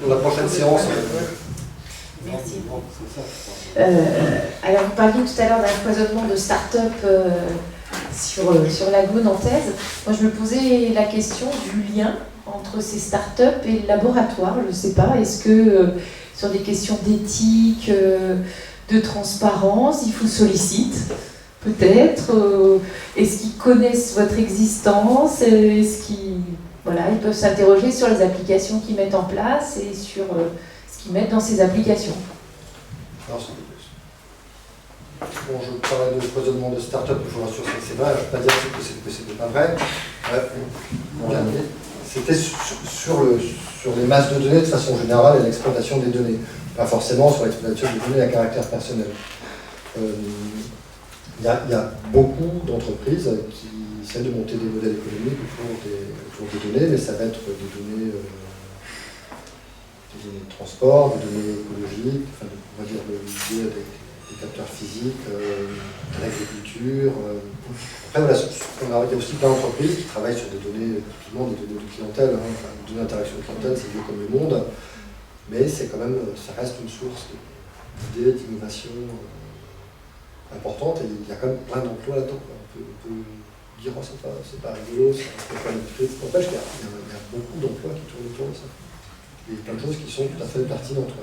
C: Pour la prochaine séance.
J: Merci. Alors, vous parliez tout à l'heure d'un foisonnement de start-up sur l'agglo nantaise. Moi, je me posais la question du lien entre ces start-up et le laboratoire. Je ne sais pas, est-ce que sur des questions d'éthique, de transparence, ils vous sollicitent peut-être est-ce qu'ils connaissent votre existence? Est-ce qu'ils ils peuvent s'interroger sur les applications qu'ils mettent en place et sur ce qu'ils mettent dans ces applications?
C: Alors, bon, je parlais de foisonnement de start-up, je vous rassure, c'est vrai, je ne vais pas dire que ce n'est pas vrai. C'était sur les masses de données de façon générale et l'exploitation des données. Pas forcément sur l'exploitation des données à caractère personnel. Il y a beaucoup d'entreprises qui essaient de monter des modèles économiques autour des données, mais ça va être des données de transport, des données écologiques, enfin, on va dire liées à des capteurs physiques, à l'agriculture. Après, voilà, il y a aussi plein d'entreprises qui travaillent sur des données, typiquement des données de clientèle, enfin, des données d'interaction de clientèle, c'est vieux comme le monde, mais c'est quand même, ça reste une source d'idées, d'innovation importante, et il y a quand même plein d'emplois là-dedans. On peut dire, oh, c'est pas rigolo, c'est pas une crise. N'empêche qu'il y a beaucoup d'emplois qui tournent autour de ça. Et plein de choses qui sont tout à fait pertinentes,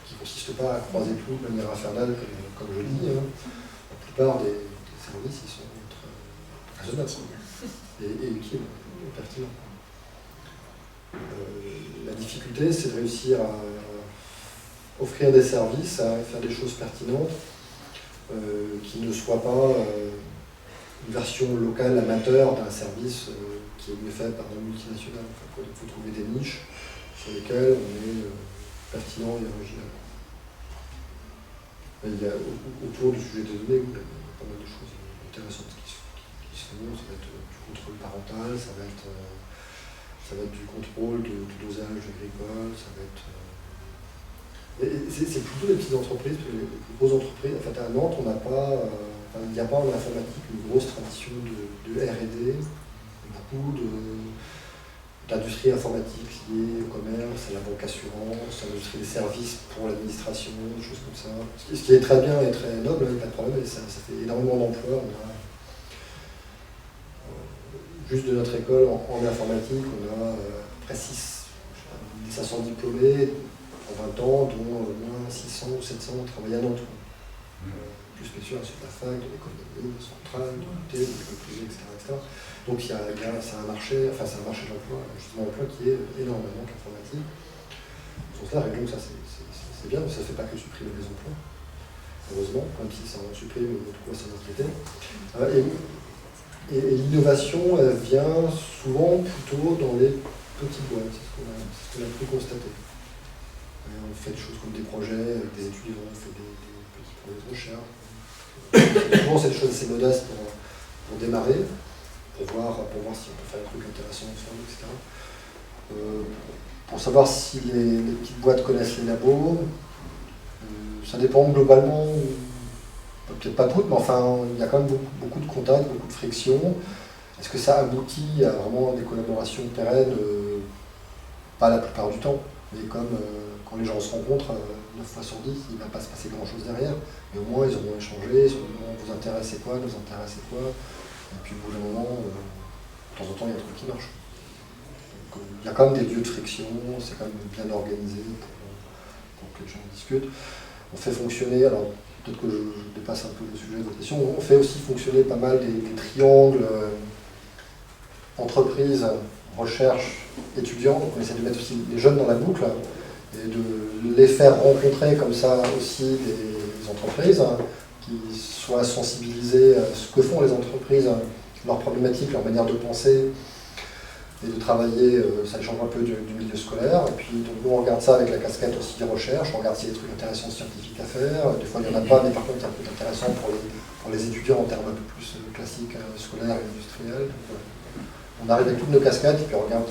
C: qui ne consistent pas à croiser tout de manière infernale, comme je le dis. La plupart des services, ils sont raisonnables et utiles, et pertinents. La difficulté, c'est de réussir à offrir des services, à faire des choses pertinentes, qui ne soient pas une version locale amateur d'un service qui est mieux fait par un multinational. Enfin, il faut trouver des niches sur lesquelles on est pertinent et original. Et il y a, autour du sujet des données, il y a pas mal de choses intéressantes qui se font. Ça va être du contrôle parental, ça va être du contrôle du dosage agricole, ça va être... c'est plutôt les petites entreprises, parce que les plus grosses entreprises, en fait à Nantes, on n'a pas, il n'y a pas en informatique une grosse tradition de R&D, beaucoup d'industrie informatique liée au commerce, à la banque assurance, à l'industrie des services pour l'administration, des choses comme ça. Ce qui est très bien et très noble, il n'y a pas de problème, et ça fait énormément d'emplois. Juste de notre école en informatique, on a près 500 diplômés en 20 ans, dont au moins 600 ou 700 travaillent à Nantes. Plus bien sûr, sur la fac, de l'économie, centrale, de l'UT, de l'école privée, etc. Donc c'est un marché de l'emploi, justement l'emploi qui est énormément informatique. Dans ce sens-là, donc ça c'est bien, mais ça ne fait pas que supprimer les emplois, heureusement, même si ça en supprime, de quoi ça m'inquiétait. Et l'innovation vient souvent plutôt dans les petites boîtes, c'est ce qu'on a pu constater. On fait des choses comme des projets avec des étudiants, on fait des petits projets de recherche. Souvent c'est des choses assez modestes pour démarrer, pour voir si on peut faire des trucs intéressants ensemble, etc. Pour savoir si les petites boîtes connaissent les labos, ça dépend globalement, peut-être pas toutes, mais enfin il y a quand même beaucoup de contacts, beaucoup de frictions. Est-ce que ça aboutit à vraiment des collaborations pérennes? Pas la plupart du temps, mais comme quand les gens se rencontrent, 9 fois sur 10, il ne va pas se passer grand chose derrière, mais au moins ils auront échangé, vous intéressez quoi, nous intéressez quoi, et puis au bout d'un moment, de temps en temps, il y a un truc qui marche. Donc, il y a quand même des lieux de friction, c'est quand même bien organisé pour que les gens discutent. On fait fonctionner, alors peut-être que je dépasse un peu le sujet de votre question, on fait aussi fonctionner pas mal des triangles entreprises, recherche, étudiants, donc on essaie de mettre aussi les jeunes dans la boucle, et de les faire rencontrer comme ça aussi des entreprises, qui soient sensibilisées à ce que font les entreprises, leurs problématiques, leur manière de penser et de travailler, ça change un peu du milieu scolaire. Et puis donc, nous on regarde ça avec la casquette aussi des recherches, on regarde s'il y a des trucs intéressants scientifiques à faire, des fois il n'y en a pas, mais par contre il y a un truc intéressant pour les étudiants en termes un peu plus classiques, scolaires et industriels. Donc, on arrive avec toutes nos casquettes et puis on regarde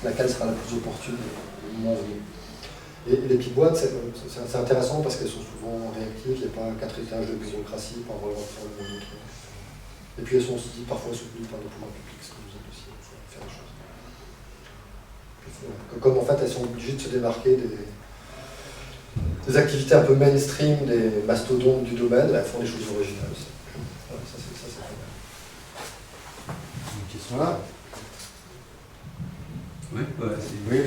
C: laquelle sera la plus opportune au moment venu. Et les petites boîtes, c'est intéressant parce qu'elles sont souvent réactives, il n'y a pas 4 étages de bureaucratie pour avoir le droit de faire le même truc. Et puis elles sont aussi parfois soutenues par le pouvoir public, ce que vous êtes aussi, pour faire les choses. Comme en fait elles sont obligées de se démarquer des activités un peu mainstream, des mastodontes du domaine, elles font des choses originales aussi. Voilà, ça c'est pas mal.
H: Une question là?
E: Oui,
H: oui.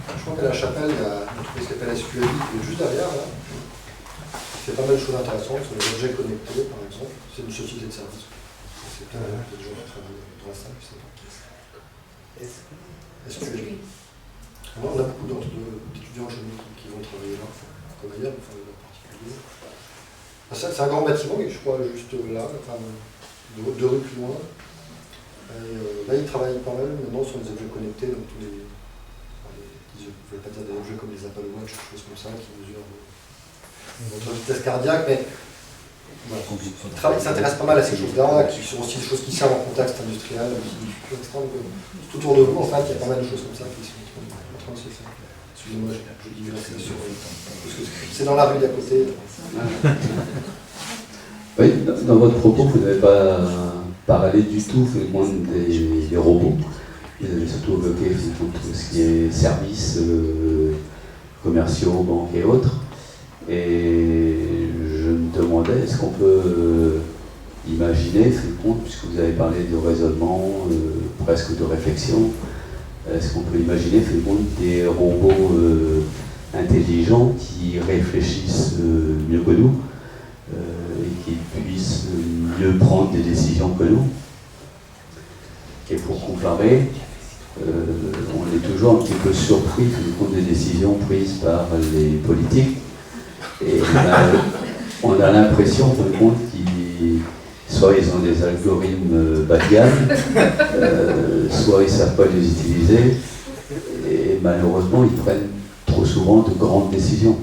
C: Je crois qu'à la chapelle, il y a une entreprise qui s'appelle SQLI qui est juste derrière, là. Qui fait pas mal de choses intéressantes sur les objets connectés, par exemple. C'est une société de service. C'est peut-être des gens qui travaillent dans la salle, je sais pas. SQLI. On a beaucoup d'étudiants chez nous qui vont travailler là, comme ailleurs, mais en particulier. C'est un grand bâtiment, je crois, juste là, enfin, 2 rues plus loin. Et, là, ils travaillent pas mal maintenant sur les objets connectés, donc tous les je ne vais pas dire des objets comme les Apple Watch, des choses comme ça, qui mesurent votre vitesse cardiaque, mais voilà. Ils s'intéressent pas mal à ces choses-là, qui sont aussi des choses qui servent en contexte industriel, tout autour de vous, en fait, il y a pas mal de choses comme ça qui sont en train de se faire. Excusez-moi, je dis sur c'est dans la rue d'à côté.
K: Oui, dans votre propos, vous n'avez pas parlé du tout des robots. Vous avez surtout évoqué tout ce qui est services commerciaux, banques et autres. Et je me demandais, est-ce qu'on peut imaginer, puisque vous avez parlé de raisonnement, presque de réflexion, est-ce qu'on peut imaginer des robots intelligents qui réfléchissent mieux que nous et qui puissent mieux prendre des décisions que nous? Et pour comparer, on est toujours un petit peu surpris compte des décisions prises par les politiques. Et on a l'impression qu'ils soit ils ont des algorithmes bas de gamme, soit ils ne savent pas les utiliser. Et malheureusement, ils prennent trop souvent de grandes décisions,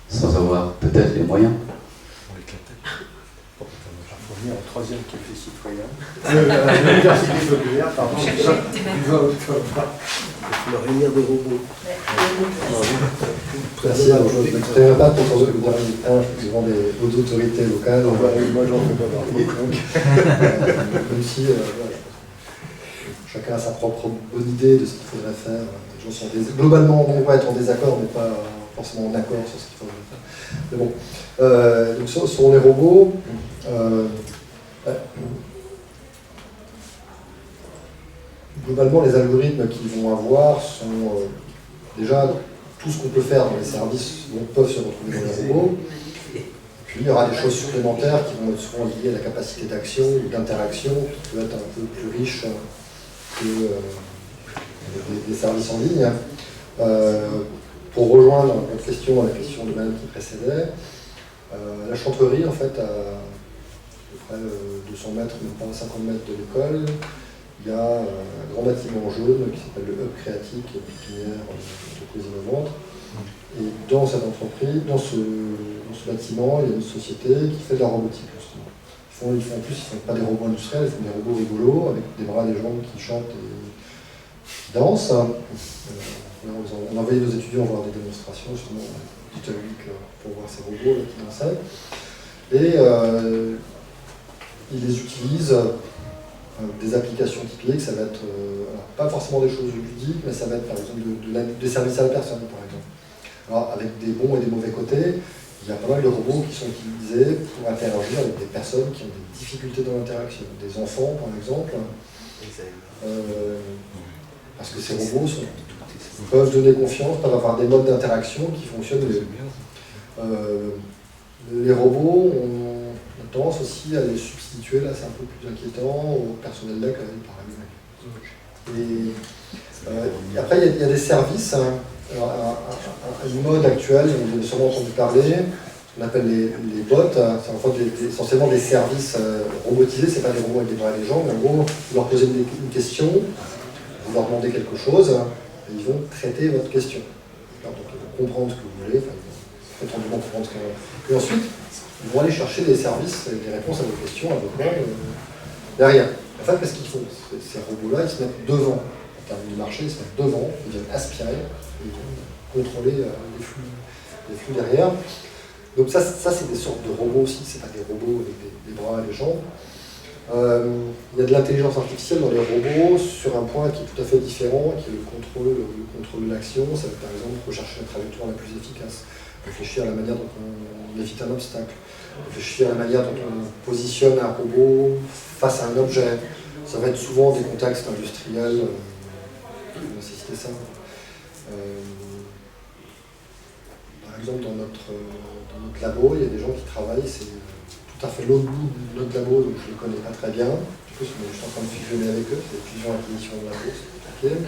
K: sans avoir peut-être les moyens.
C: En troisième qui fait citoyen.
A: L'université populaire, pardon.
C: La réunion des robots. Merci. Je ne m'exprimerai pas pour le dernier point, devant des autorités locales. Moi, j'en fais pas parler. Comme si chacun a sa propre bonne idée de ce qu'il faudrait faire. Les gens sont globalement, on va être en désaccord, mais pas forcément en accord sur ce qu'il faudrait faire. Mais bon. Donc, sur les robots. Globalement, les algorithmes qu'ils vont avoir sont déjà tout ce qu'on peut faire dans les services peuvent se retrouver dans les robots. Puis il y aura des choses supplémentaires qui vont être souvent liées à la capacité d'action ou d'interaction, qui peut être un peu plus riche que des services en ligne. Pour rejoindre votre question, la question de madame qui précédait, la chantrerie, en fait, à peu près 200 mètres, même pas 50 mètres de l'école, il y a un grand bâtiment jaune qui s'appelle le Hub Créatique, qui est une pépinière d'entreprise innovante. Et dans cette entreprise, dans ce bâtiment, il y a une société qui fait de la robotique, justement. En plus, ils ne font pas des robots industriels, ils font des robots rigolos, avec des bras, des jambes qui chantent et qui dansent. On a envoyé nos étudiants voir des démonstrations, justement, pour voir ces robots là, qui dansaient. Et ils les utilisent. Des applications typiques, ça va être pas forcément des choses ludiques, mais ça va être par exemple des services à la personne, par exemple. Alors, avec des bons et des mauvais côtés, il y a pas mal de robots qui sont utilisés pour interagir avec des personnes qui ont des difficultés dans l'interaction, des enfants par exemple, parce que ces robots peuvent donner confiance, peuvent avoir des modes d'interaction qui fonctionnent mieux. Les robots ont tendance aussi à les substituer, là c'est un peu plus inquiétant, au personnel d'accueil par exemple. Et après il y a des services, une mode actuelle, vous avez sûrement entendu parler, on appelle les bots, c'est en fait essentiellement des services robotisés, c'est pas des robots avec des bras et des jambes, mais en gros vous leur posez une question, vous leur demandez quelque chose, et ils vont traiter votre question. Donc ils vont comprendre ce que vous voulez, enfin, ils vont prétendument comprendre ce que vous voulez. Et ensuite, ils vont aller chercher des services, des réponses à vos questions, à vos demandes, derrière. En fait, qu'est-ce qu'ils font? Ces robots-là, ils se mettent devant. En termes du marché, ils se mettent devant, ils viennent aspirer, ils vont contrôler les flux derrière. Donc ça c'est des sortes de robots aussi, c'est pas des robots avec des bras et des jambes. Il y a de l'intelligence artificielle dans les robots sur un point qui est tout à fait différent, qui est le contrôle de l'action. Ça va par exemple rechercher la trajectoire la plus efficace, réfléchir à la manière dont on évite un obstacle, réfléchir à la manière dont on positionne un robot face à un objet. Ça va être souvent des contextes industriels qui vont nécessiter ça. Par exemple, dans notre labo, il y a des gens qui travaillent, c'est tout à fait l'autre bout de notre labo, donc je ne le connais pas très bien. Du coup, je suis en train de fusionner avec eux, c'est fusion-acquisition de labo, c'est compliqué.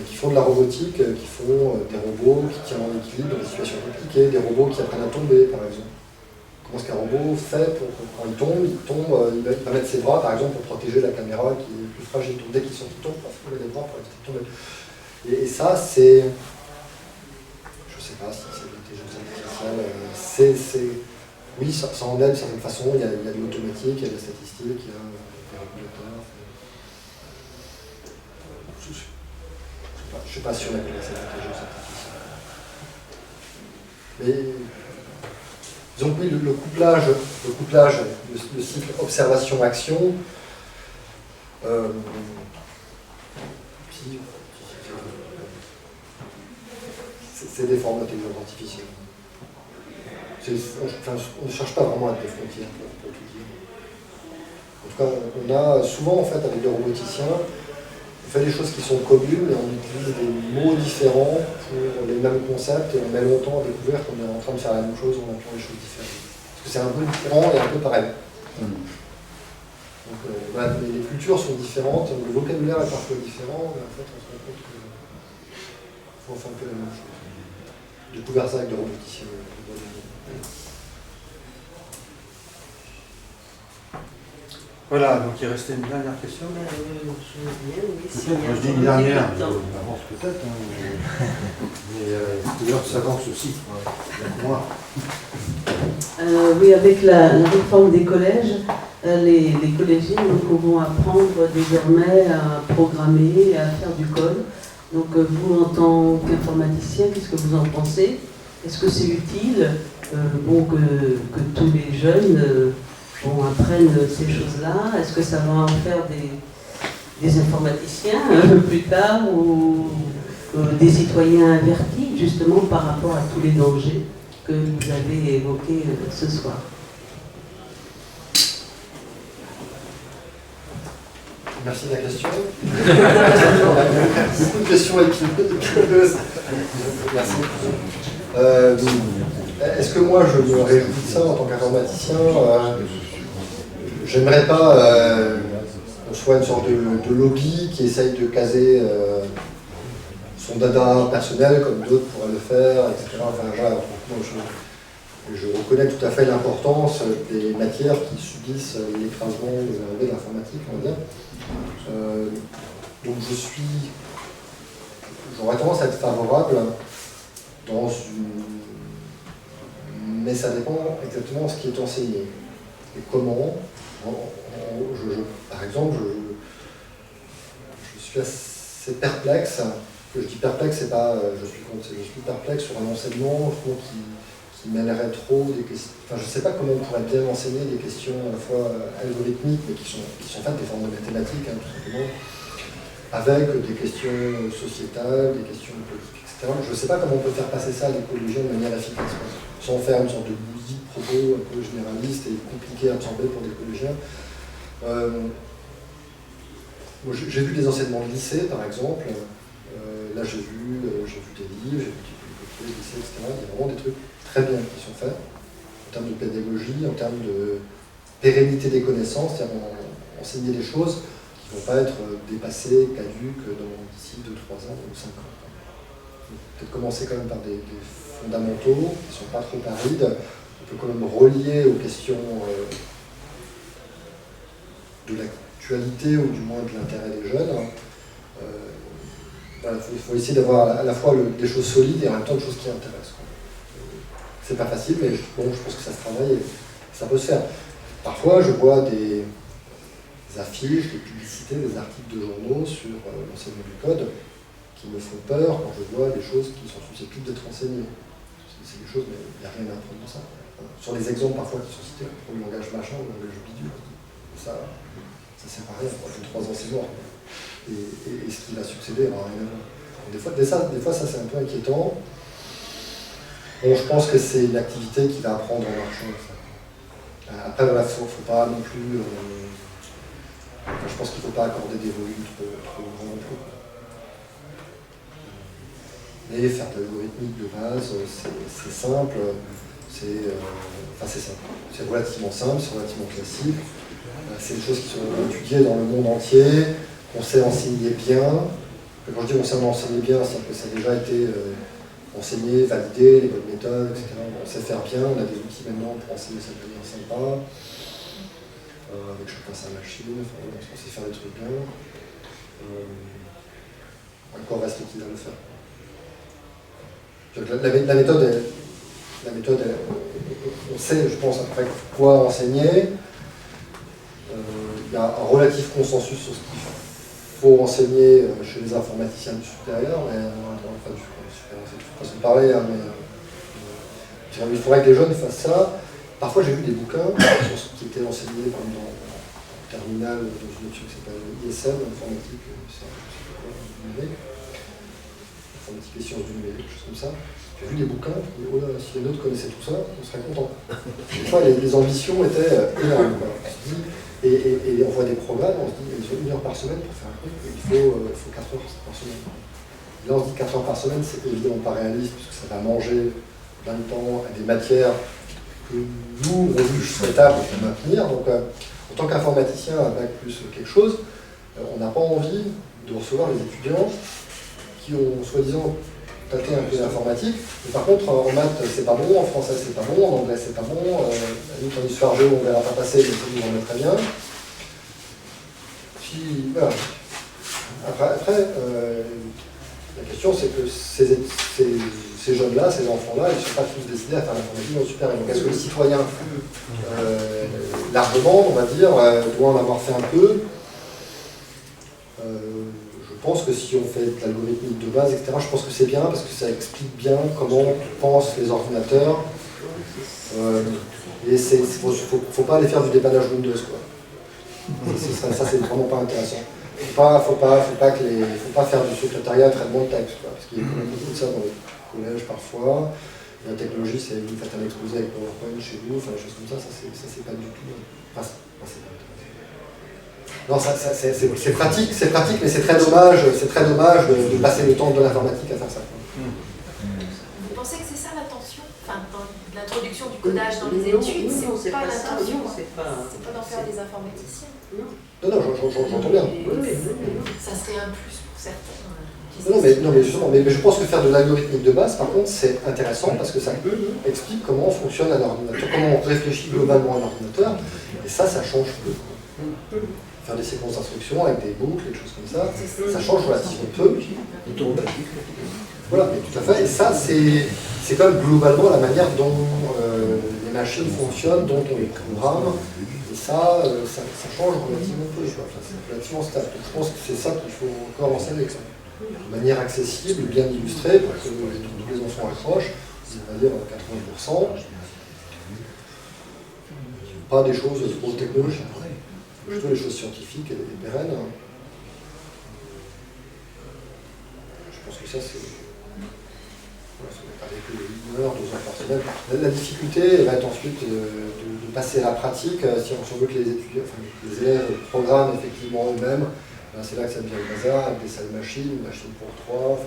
C: Qui font de la robotique, qui font des robots qui tiennent en équilibre dans des situations compliquées, des robots qui apprennent à tomber, par exemple. comment est-ce qu'un robot fait pour quand il tombe, il va mettre ses bras, par exemple, pour protéger la caméra qui est plus fragile. Donc, dès qu'il tombe, parce qu'il a les bras pour éviter de tomber. Et ça, c'est... Je ne sais pas si c'est l'intelligence artificielle. Oui, ça en aide d'une certaine façon. Il y a de l'automatique, il y a des statistiques, il y a des régulateurs. Je ne suis pas sûr de la l'intelligence artificielle. Mais disons que oui, le couplage, le cycle observation-action, c'est des formes d'intelligence artificielle. On ne cherche pas vraiment à être des frontières pour tout dire. En tout cas, on a souvent, en fait, avec des roboticiens, on fait des choses qui sont communes, mais on utilise des mots différents pour les mêmes concepts, et on met longtemps à découvrir qu'on est en train de faire la même chose en appelant les choses différentes. Parce que c'est un peu différent et un peu pareil. Donc, voilà, les cultures sont différentes, le vocabulaire est parfois différent, mais en fait, on se rend compte qu'il faut faire un peu la même chose. J'ai découvert ça avec des roboticiens.
A: Voilà, donc il restait une dernière question.
H: Peut-être, moi je dis une dernière, on avance peut-être, hein, mais c'est l'heure de s'avance aussi, moi.
L: Oui, avec la réforme des collèges, les collégiens vont apprendre désormais à programmer, à faire du code. Donc vous, en tant qu'informaticien, qu'est-ce que vous en pensez? Est-ce que c'est utile que tous les jeunes apprennent ces choses-là? Est-ce que ça va en faire des informaticiens plus tard ou des citoyens avertis justement par rapport à tous les dangers que vous avez évoqués ce soir?
C: Merci de la question. Beaucoup de questions épineuses. Merci. Est-ce que moi je me réjouis de ça en tant qu'informaticien? J'aimerais pas qu'on soit une sorte de lobby qui essaye de caser son dada personnel comme d'autres pourraient le faire, etc. Enfin, voilà, moi, je reconnais tout à fait l'importance des matières qui subissent l'écrasement de l'informatique, on va dire. Donc j'aurais tendance à être favorable dans une... Mais ça dépend exactement de ce qui est enseigné. Et comment. Par exemple, je suis assez perplexe. Que je dis perplexe, c'est pas je suis perplexe sur un enseignement qui mêlerait trop des questions. Enfin, je ne sais pas comment on pourrait bien enseigner des questions à la fois algorithmiques, mais qui sont faites des formes de mathématiques, hein, tout simplement, avec des questions sociétales, des questions politiques, etc. Je ne sais pas comment on peut faire passer ça à des collégiens de manière efficace, sans faire une sorte de bouillie de propos un peu généraliste et compliqué à absorber pour des collégiens. J'ai vu des enseignements de lycée, par exemple. Là, j'ai vu des livres, j'ai vu des lycées, etc. Il y a vraiment des trucs très bien qui sont faits, en termes de pédagogie, en termes de pérennité des connaissances, c'est-à-dire enseigner des choses qui ne vont pas être dépassées, caduques d'ici 2, 3 ans ou 5 ans. Peut-être commencer quand même par des fondamentaux qui ne sont pas trop arides. On peut quand même relier aux questions de l'actualité ou du moins de l'intérêt des jeunes. Il faut essayer d'avoir à la fois des choses solides et en même temps des choses qui intéressent. C'est pas facile, mais je pense que ça se travaille et ça peut se faire. Parfois, je vois des affiches, des publicités, des articles de journaux sur l'enseignement du code qui me font peur quand je vois des choses qui sont susceptibles d'être enseignées. C'est des choses, mais il n'y a rien à apprendre dans ça. Sur les exemples parfois qui sont cités, pour le langage machin, le langage bidule, ça sert à rien. Dans 3 ans, c'est mort. Et ce qui va succéder aura rien à voir. Des fois, ça c'est un peu inquiétant. Bon, je pense que c'est une activité qui va apprendre en marchant. Après, il ne faut pas non plus... je pense qu'il ne faut pas accorder des volumes trop grands non plus. Mais faire de l'algorithmique de base, c'est simple. C'est simple. C'est relativement simple, c'est relativement classique. C'est des choses qui sont étudiées dans le monde entier, qu'on sait enseigner bien. Quand je dis on sait enseigner bien, c'est que ça a déjà été enseigner, valider les bonnes méthodes, etc. On sait faire bien, on a des outils maintenant pour enseigner ça de manière sympa, avec chacun sa machine, enfin, on sait faire des trucs bien. Encore reste-t-il à le faire. La méthode, on sait, je pense, après quoi enseigner. Il y a un relatif consensus sur ce qu'il faut enseigner chez les informaticiens du supérieur, mais enfin, du supérieur, c'est une façon de parler, hein, mais il faudrait que les jeunes fassent ça. Parfois, j'ai vu des bouquins qui étaient enseignés par exemple, en terminale dans une option qui s'appelle ISM, informatique, numérique, informatique et sciences du numérique, quelque chose comme ça. J'ai vu des bouquins, et oh là, si les autres connaissaient tout ça, on serait content. Des fois, les ambitions étaient énormes. Et on voit des programmes, on se dit, ils ont 1 heure par semaine pour faire un truc, il faut 4 heures par semaine. Là, on se dit 4 heures par semaine, c'est évidemment pas réaliste, parce que ça va manger plein de temps à des matières que nous, on juge souhaitable de maintenir. Donc, en tant qu'informaticien à Bac plus quelque chose, on n'a pas envie de recevoir les étudiants qui ont soi-disant tâté un peu l'informatique, mais par contre en maths c'est pas bon, en français c'est pas bon, en anglais c'est pas bon, nous en histoire géo on verra pas passer, mais ça nous en met très bien. Puis voilà. Après la question c'est que ces jeunes-là, ces enfants-là, ils ne sont pas tous décidés à faire l'informatique dans le supérieur. Donc est-ce que les citoyens, largement, on va dire, doivent en avoir fait un peu? Je pense que si on fait de l'algorithmique de base, etc., je pense que c'est bien parce que ça explique bien comment pensent les ordinateurs. Et il ne faut pas aller faire du dépannage Windows, quoi. Ça c'est vraiment pas intéressant. Faut pas faire du secrétariat traitement de texte, quoi, parce qu'il y a beaucoup de ça dans les collèges parfois. La technologie, c'est vous faites un exposé avec PowerPoint chez vous, enfin des choses comme ça c'est pas du tout. Non, c'est pratique, mais c'est très dommage de passer le temps de l'informatique à faire ça.
J: Vous pensez que c'est ça l'intention, enfin, dans l'introduction du codage dans les études, c'est pas l'intention, c'est pas d'en faire des informaticiens.
C: Non, j'entends bien.
J: Ça serait un plus pour certains.
C: Non, mais justement, mais je pense que faire de l'algorithmique de base, par contre, c'est intéressant parce que ça explique comment fonctionne un ordinateur, comment on réfléchit globalement à un ordinateur, et ça change peu. Faire des séquences d'instructions avec des boucles, des choses comme ça change relativement peu. Voilà, mais tout à fait. Et ça, c'est quand même globalement la manière dont les machines fonctionnent, dont on les programme. Et ça change relativement peu. Enfin, c'est relativement stable. Donc, je pense que c'est ça qu'il faut encore enseigner avec ça. De manière accessible, bien illustrée, pour que tous les enfants accrochent, c'est-à-dire 80%. Pas des choses trop technologiques. Plutôt les choses scientifiques et pérennes. Je pense que ça, c'est... Avec 1 heure, 2 heures par semaine. La difficulté va être ensuite de passer à la pratique. Si on veut que les étudiants, enfin, les élèves programment effectivement eux-mêmes, c'est là que ça devient le bazar, avec des salles machines, une machine pour 3,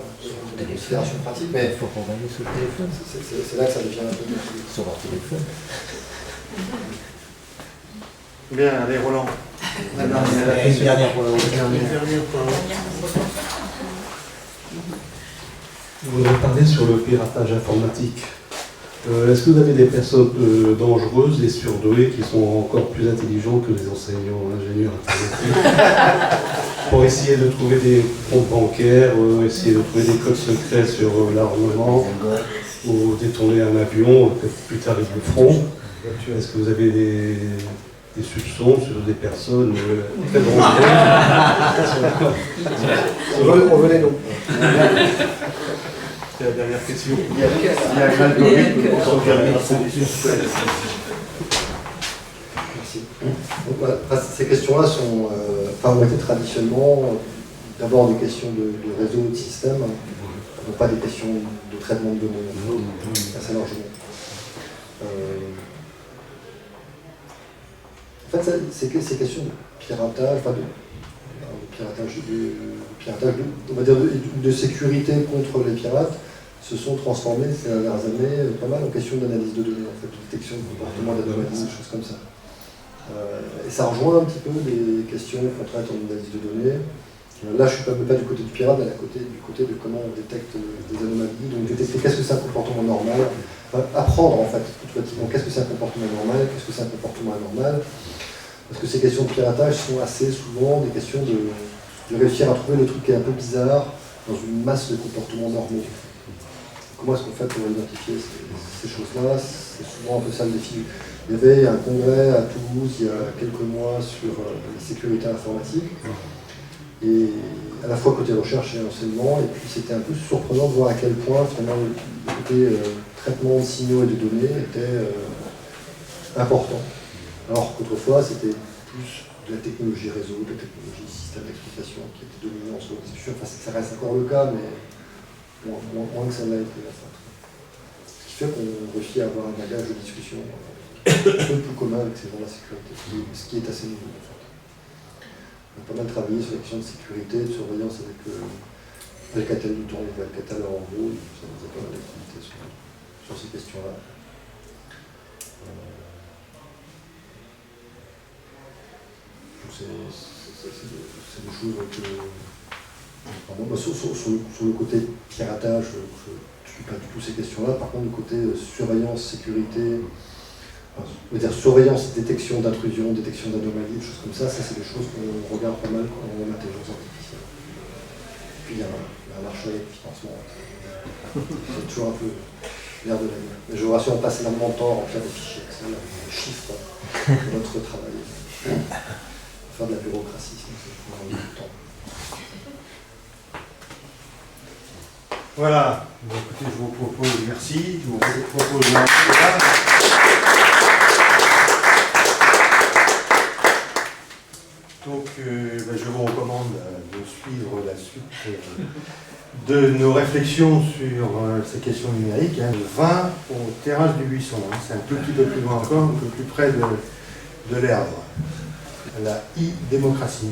C: des considérations pratiques, mais il faut programmer sur le téléphone. C'est là que ça devient un peu difficile.
H: Sur leur téléphone.
A: Bien, allez, Roland.
H: Une dernière fois.
M: Je voudrais parler sur le piratage informatique. Est-ce que vous avez des personnes dangereuses et surdouées qui sont encore plus intelligents que les enseignants ingénieurs informatiques pour essayer de trouver des comptes bancaires, essayer de trouver des codes secrets sur l'armement ou détourner un avion, peut-être plus tard ils le feront? Est-ce que vous avez des soupçons sur des personnes très dangereuses?
C: Revenez-nous.
A: C'est la dernière question. Il y a un algorithme pour s'en faire.
C: Merci. Donc, voilà, ces questions-là ont été traditionnellement d'abord des questions de réseau, de système, donc pas des questions de traitement de données, assez largement. En fait, ces questions de piratage, on va dire de sécurité contre les pirates, se sont transformées ces dernières années pas mal en questions d'analyse de données, en fait, de détection de comportement d'anomalies, des choses comme ça. Et ça rejoint un petit peu les questions qu'on traite en analyse de données, Là, je ne suis pas du côté du pirate, mais du côté de comment on détecte des anomalies. Donc, détecter qu'est-ce que c'est un comportement normal, enfin, apprendre en fait, tout bêtement, qu'est-ce que c'est un comportement normal, qu'est-ce que c'est un comportement anormal. Parce que ces questions de piratage sont assez souvent des questions de réussir à trouver le truc qui est un peu bizarre dans une masse de comportements normaux. Comment est-ce qu'on fait pour identifier ces choses-là? C'est souvent un peu ça le défi. Il y avait un congrès à Toulouse il y a quelques mois sur la sécurité informatique. Et à la fois côté recherche et enseignement, et puis c'était un peu surprenant de voir à quel point finalement le côté traitement de signaux et de données était important. Alors qu'autrefois c'était plus de la technologie réseau, de la technologie système d'exploitation qui était dominant sur la discussion. Enfin, ça reste encore le cas, mais moins que ça l'a été. Ce qui fait qu'on réussit à avoir un bagage de discussion un peu plus commun avec ces gens de la sécurité, ce qui est assez nouveau en fait. On a pas mal travaillé sur la question de sécurité, de surveillance avec Alcatel du temps, Alcatel en gros, ça nous a pas mal d'activités sur ces questions-là. C'est des choses que... Moi, sur le côté piratage, je ne suis pas du tout ces questions-là. Par contre, le côté surveillance, sécurité, on va dire surveillance, détection d'intrusion, détection d'anomalies, des choses comme ça, c'est des choses qu'on regarde pas mal en intelligence artificielle. Et puis il y a un marché de financement. C'est toujours un peu l'air de la vie. Mais je vous rassure, on passe énormément de temps à faire des fichiers Excel, des chiffres de notre travail. Faire de la bureaucratie, c'est pour du temps.
A: Voilà, bon, écoutez, je vous propose, merci, je vous propose donc je vous recommande de suivre la suite de nos réflexions sur ces questions numériques. 20 au terrasse du Buisson, c'est un tout petit peu plus loin encore, un peu plus près de l'Erdre. La e-démocratie.